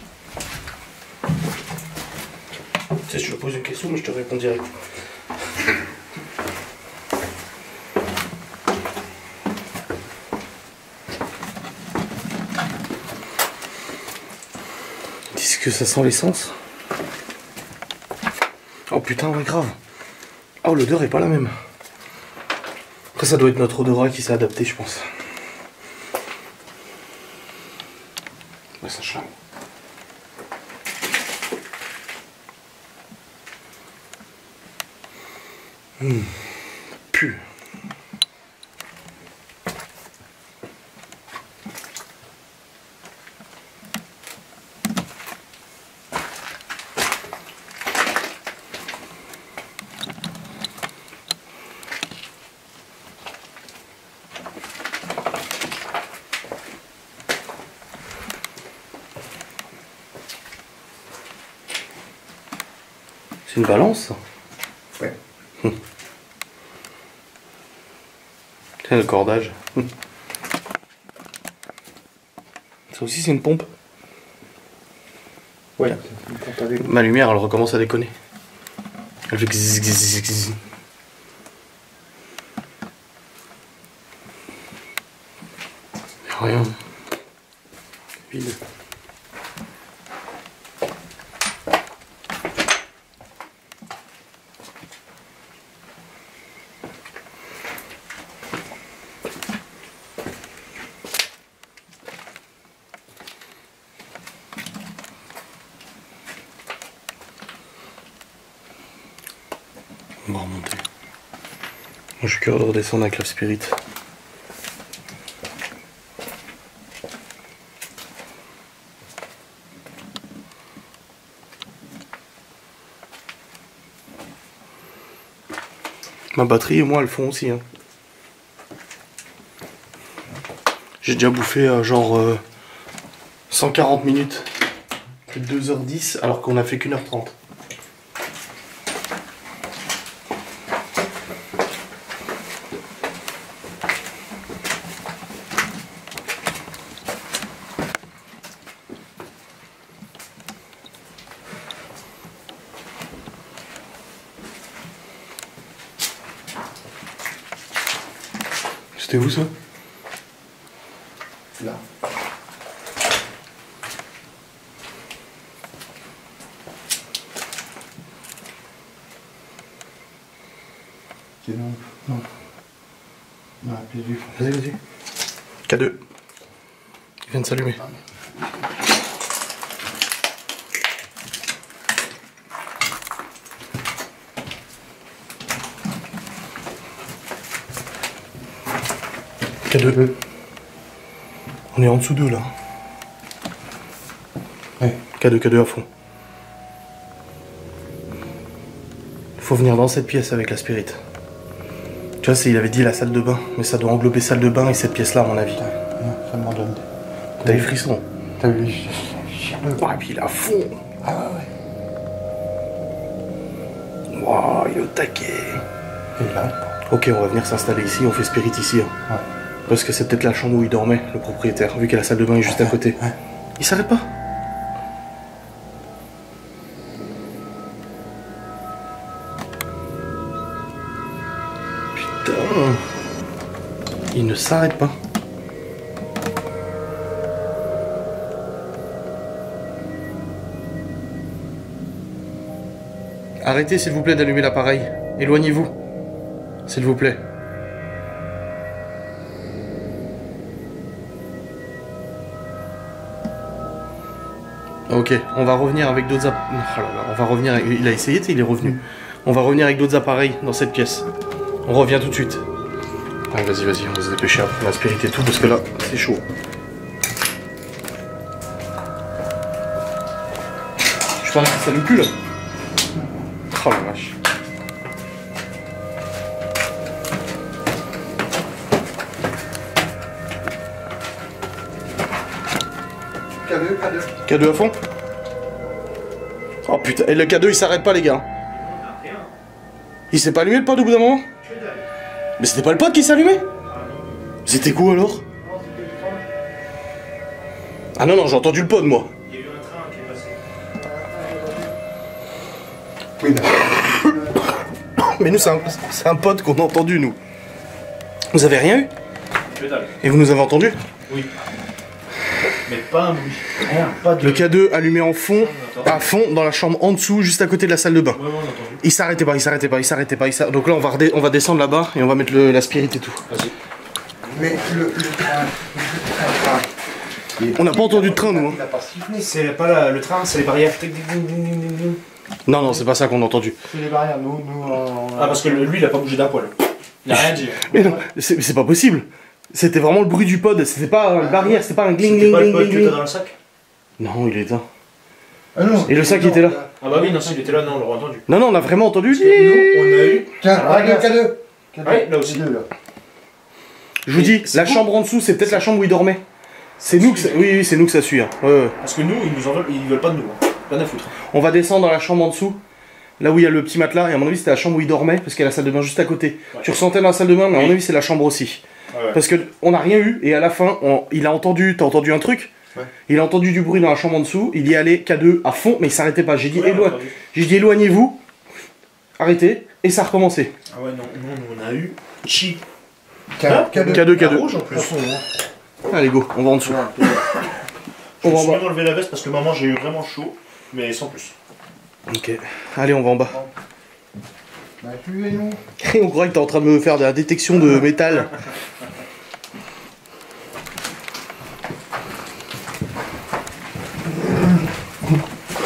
Tu sais, je te pose une question, mais je te réponds direct. Ils disent que ça sent l'essence. Oh putain, ouais, grave. Oh, l'odeur est pas la même. Après, ça doit être notre odorat qui s'est adapté, je pense. Ouais, ça chame. Pue. C'est une balance, ça. Ouais. Tiens, le cordage. Ça aussi, c'est une pompe. Ouais. Tiens. Une pompe avec. Ma lumière, elle recommence à déconner. Elle fait gzz, gzz, gzz. Rien. Vide. On va remonter. Moi, je suis curieux de redescendre avec la spirit. Ma batterie et moi, elles font aussi. Hein. J'ai déjà bouffé genre 140 minutes. Plus de 2h10 alors qu'on a fait qu'1h30. C'était où ça? Là. C'est non. Non. Non, plus du. Vas-y, vas-y. K2. Il vient de s'allumer. K2. On est en dessous d'eux là. Ouais. K2 à fond. Faut venir dans cette pièce avec la spirit. Tu vois, il avait dit la salle de bain, mais ça doit englober salle de bain et cette pièce là à mon avis. Non, ça m'en donne. T'as les frissons. T'as vu? Oh, et puis il est à fond. Ah ouais, ouais. Wow, il est au taquet. Et là? Ok, on va venir s'installer ici, on fait spirit ici. Hein. Ouais. Parce que c'est peut-être la chambre où il dormait, le propriétaire, vu que la salle de bain est juste à côté. Ouais. Il s'arrête pas. Putain. Il ne s'arrête pas. Arrêtez s'il vous plaît d'allumer l'appareil. Éloignez-vous. S'il vous plaît. Ok, on va revenir avec d'autres appareils. Oh là là, on va revenir. Il a essayé, il est revenu. On va revenir avec d'autres appareils dans cette pièce. On revient tout de suite. Allez, vas-y, vas-y, on va se dépêcher à prendre la spirit et tout parce que là, c'est chaud. Je pense que ça s'allume plus là. Oh la vache. K2. K2 à fond. Oh putain, et le K2 il s'arrête pas les gars. Il s'est pas allumé le pod au bout d'un moment? Mais c'était pas le pod qui s'allumait? C'était quoi alors? Ah non, non, j'ai entendu le pod moi. Il y a eu un train qui est passé. Oui, d'accord. Mais nous c'est un pod qu'on a entendu nous. Vous avez rien eu? Que dalle. Et vous nous avez entendu? Oui. Mais pas un bruit. Rien, pas de. Le K2 allumé en fond, à fond, dans la chambre en dessous, juste à côté de la salle de bain. Ouais, on a entendu. Il s'arrêtait pas, il s'arrêtait pas, il s'arrêtait pas. Donc là on va descendre là-bas et on va mettre la spirit et tout. Vas-y. Mais le train. On n'a pas entendu de train nous. Hein. Il a pas sifflé. C'est pas le train, c'est les barrières. Tic, tic, ding, ding, ding, ding, ding. Non, non, c'est pas ça qu'on a entendu. C'est les barrières, nous. Ah, parce que lui, il a pas bougé d'un poil. Il a rien dit. Mais non, c'est pas possible. C'était vraiment le bruit du pod, c'était pas une barrière, c'était pas un gling C'était gling pas le gling pote que gling. t'as dans le sac? Non, il est éteint. Ah non. Et le sac, il était là. Ah bah oui, non, s'il était là, non, on l'aurait entendu. Non, non, on a vraiment entendu. Nous, on a eu. Tiens, Ah, regarde K2. Ouais, là aussi. Les deux, là. Je vous dis, c'est la vous. chambre en dessous, c'est peut-être la chambre où il dormait. C'est nous que ça... Oui, oui, c'est nous que ça suit. Hein. Ouais, ouais. Parce que nous, ils veulent pas de nous. Hein. Rien à foutre. On va descendre dans la chambre en dessous. Là où il y a le petit matelas, et à mon avis c'était la chambre où il dormait, parce qu'il y a la salle de bain juste à côté. Ouais. Tu ressentais dans la salle de bain, mais à mon Oui. avis c'est la chambre aussi. Ouais. Parce que on n'a rien eu, et à la fin, il a entendu, t'as entendu un truc? Ouais. Il a entendu du bruit dans la chambre en dessous, il y allait K2 à fond, mais il s'arrêtait pas. J'ai dit éloignez-vous, arrêtez, et ça a recommencé. Ah ouais, non, nous on a eu Chi. K2. Rouge en plus. Allez go, on va en dessous. Je On me va en suis bas. bien enlevé la veste parce que maman j'ai eu vraiment chaud, mais sans plus. Ok, allez on va en bas. Bah, suivez-nous. On croit que t'es en train de me faire de la détection de métal.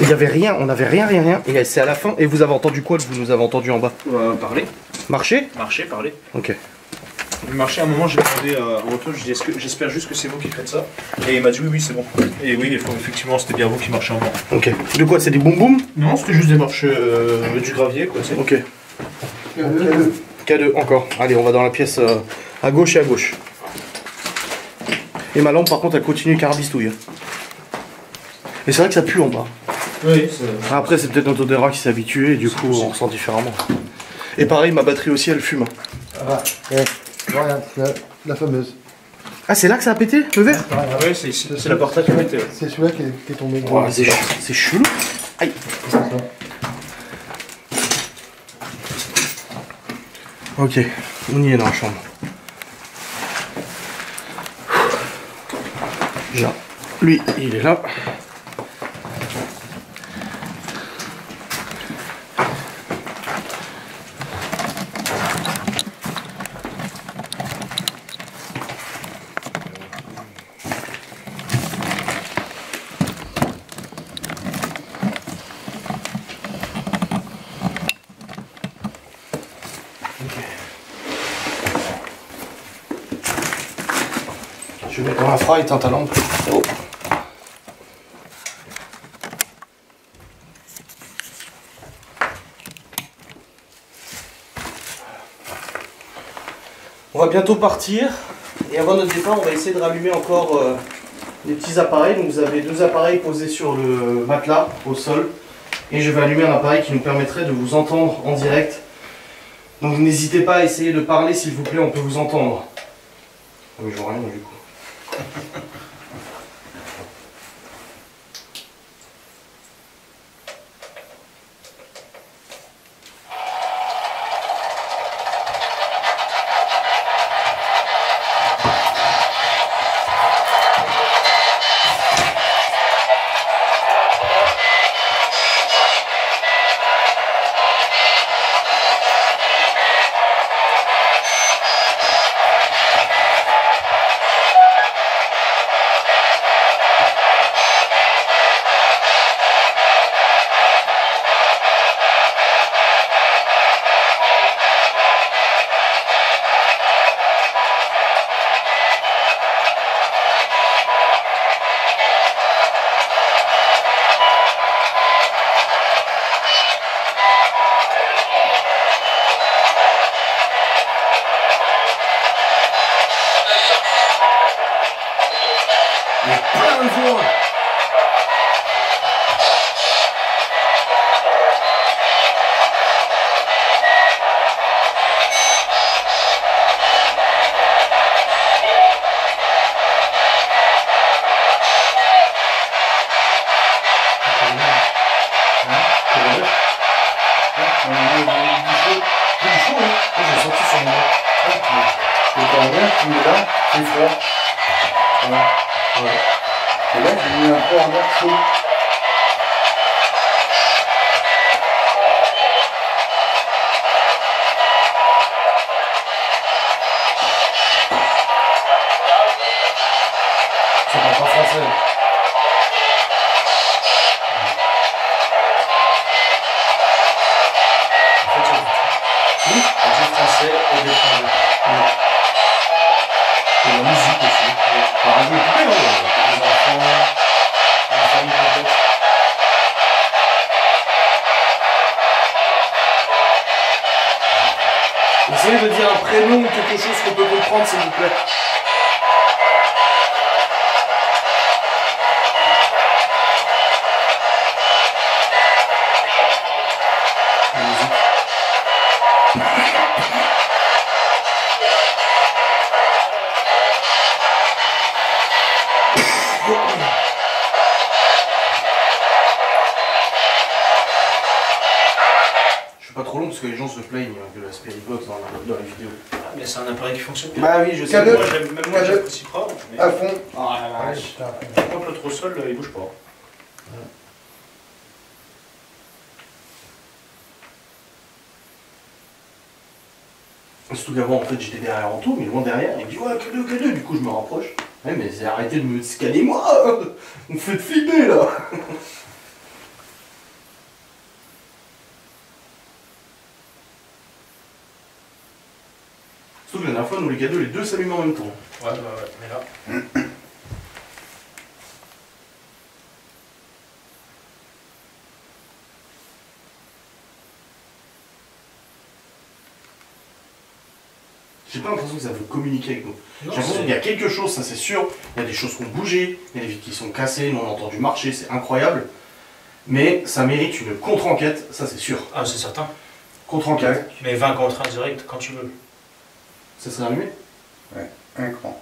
Il y avait rien, on avait rien, et c'est à la fin, et vous avez entendu quoi que vous nous avez entendu en bas? Parler. Marcher? Marcher, parler. Ok. Marcher, à un moment j'ai demandé à Antoine, je dis j'espère juste que c'est vous qui faites ça. Et il m'a dit oui, c'est bon. Et oui, effectivement, c'était bien vous qui marchez en bas. Ok. De quoi? C'est des boum boum? Non, c'était juste des marches du gravier, quoi, tu sais. Ok. K2, encore. Allez, on va dans la pièce à gauche et à gauche. Et ma lampe, par contre, elle continue carabistouille. Et c'est vrai que ça pue en bas. Oui, Après, c'est peut-être notre odorat qui s'est habitué et du coup, on ressent différemment. Et pareil, ma batterie aussi, elle fume. Ah, regarde, la fameuse. Ah, c'est là que ça a pété, le verre? ouais, c'est ici. C'est la porte qui a été. C'est celui-là qui est tombé. Oh, c'est chelou. Aïe. C'est ça. Ok, on y est dans la chambre. Là, lui, il est là. Je vais mettre dans la fry, éteins ta lampe. Oh. On va bientôt partir. Et avant notre départ, on va essayer de rallumer encore les petits appareils. Donc vous avez deux appareils posés sur le matelas, au sol. Et je vais allumer un appareil qui nous permettrait de vous entendre en direct. Donc n'hésitez pas à essayer de parler, s'il vous plaît, on peut vous entendre. Oh, mais je vois rien du coup. Plein de voix. J'ai senti sur mon nez. Et quand on vient, tu es là, c'est froid. Voilà. Voilà. Et là, j'ai mis un peu un air chaud. Ça parle pas français. Oui, j'ai français et des français. Et la musique aussi. La radio est coupée, non? Les enfants, la famille complète. Essayez de dire un prénom ou quelque chose qu'on peut comprendre, s'il vous plaît. Pas trop long parce que les gens se plaignent de la Spirit Box dans la vidéo. Ah, mais c'est un appareil qui fonctionne bien. Bah oui, je sais. Cadeau. Même moi j'apprécie pas. Mais... À fond. Ah la Ouais, vache. putain. Par contre, l'autre au sol, il bouge pas. Surtout qu'avant, en fait, j'étais derrière Anto, mais loin derrière. Il me dit, ouais, que deux. Du coup, je me rapproche. Ouais, mais c'est arrêtez de me scanner moi. On me fait flipper là. Surtout que la dernière fois, nous les cadeaux, les deux s'allument en même temps. Ouais, mais là. J'ai pas l'impression que ça veut communiquer avec nous. Non, J'ai l'impression qu'il y a quelque chose, ça c'est sûr. Il y a des choses qui ont bougé, il y a des vitres qui sont cassées, nous on a entendu marcher, c'est incroyable. Mais ça mérite une contre-enquête, ça c'est sûr. Ah, c'est certain. Contre-enquête. Mais 20 contre 1 direct quand tu veux. Ça s'est allumé? Ouais, un cran.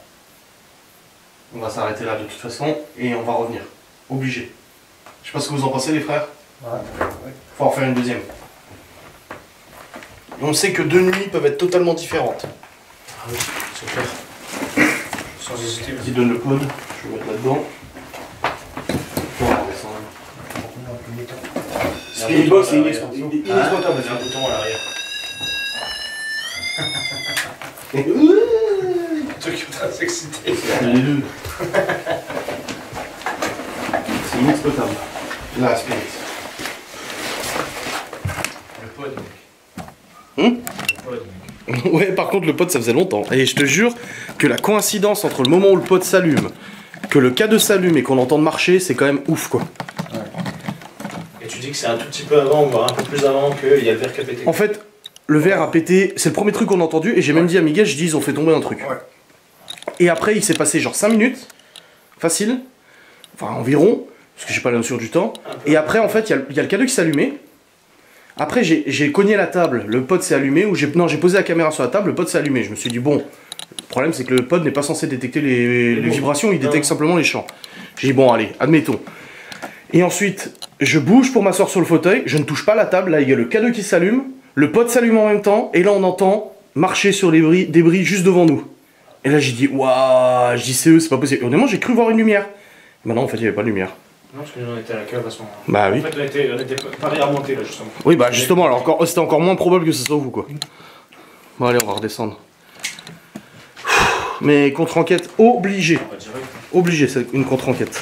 On va s'arrêter là de toute façon et on va revenir. Obligé. Je sais pas ce que vous en pensez les frères. Ouais. Faut en faire une deuxième. Et on sait que deux nuits peuvent être totalement différentes. Ah oui, c'est clair. Sans hésiter. Vas-y, donne le code, je vais mettre là-dedans. On va redescendre. Spirit Box, c'est inexploitable. Il y a un bouton à l'arrière. Toi qui voudras s'exciter. Les deux. C'est inexploitable. Là, Spirit. Le pod, mec. Hum? Le pod, mec. Ouais, par contre, le pod, ça faisait longtemps. Et je te jure que la coïncidence entre le moment où le pod s'allume, que le K2 s'allume et qu'on entende marcher, c'est quand même ouf, quoi. Et tu dis que c'est un tout petit peu avant, voire un peu plus avant qu'il y a le verre qui a pété. En fait, le verre a pété, c'est le premier truc qu'on a entendu, et j'ai même dit à Miguel, je dis, ils ont fait tomber un truc. Ouais. Et après, il s'est passé genre 5 minutes, facile, enfin environ, parce que j'ai pas la notion du temps. Et après, en fait, il y a le K2 qui s'est allumé. Après, j'ai cogné la table, le pod s'est allumé, ou j'ai posé la caméra sur la table, le pod s'est allumé. Je me suis dit, bon, le problème c'est que le pod n'est pas censé détecter les vibrations, il détecte simplement les champs. J'ai dit, bon, allez, admettons. Et ensuite, je bouge pour m'asseoir sur le fauteuil, je ne touche pas la table, là il y a le K2 qui s'allume, le pod s'allume en même temps, et là on entend marcher sur les débris juste devant nous. Et là j'ai dit, waouh, je dis c'est eux, c'est pas possible. Et honnêtement, j'ai cru voir une lumière. Maintenant, en fait, il n'y avait pas de lumière. Non, parce que nous on était à la cave à ce moment-là. Bah oui. En fait, on était pas à remonter là, justement. Oui, bah justement, alors c'était encore moins probable que ce soit vous, quoi. Bon, allez, on va redescendre. Mais contre-enquête obligée. On va direct. Obligée, c'est une contre-enquête.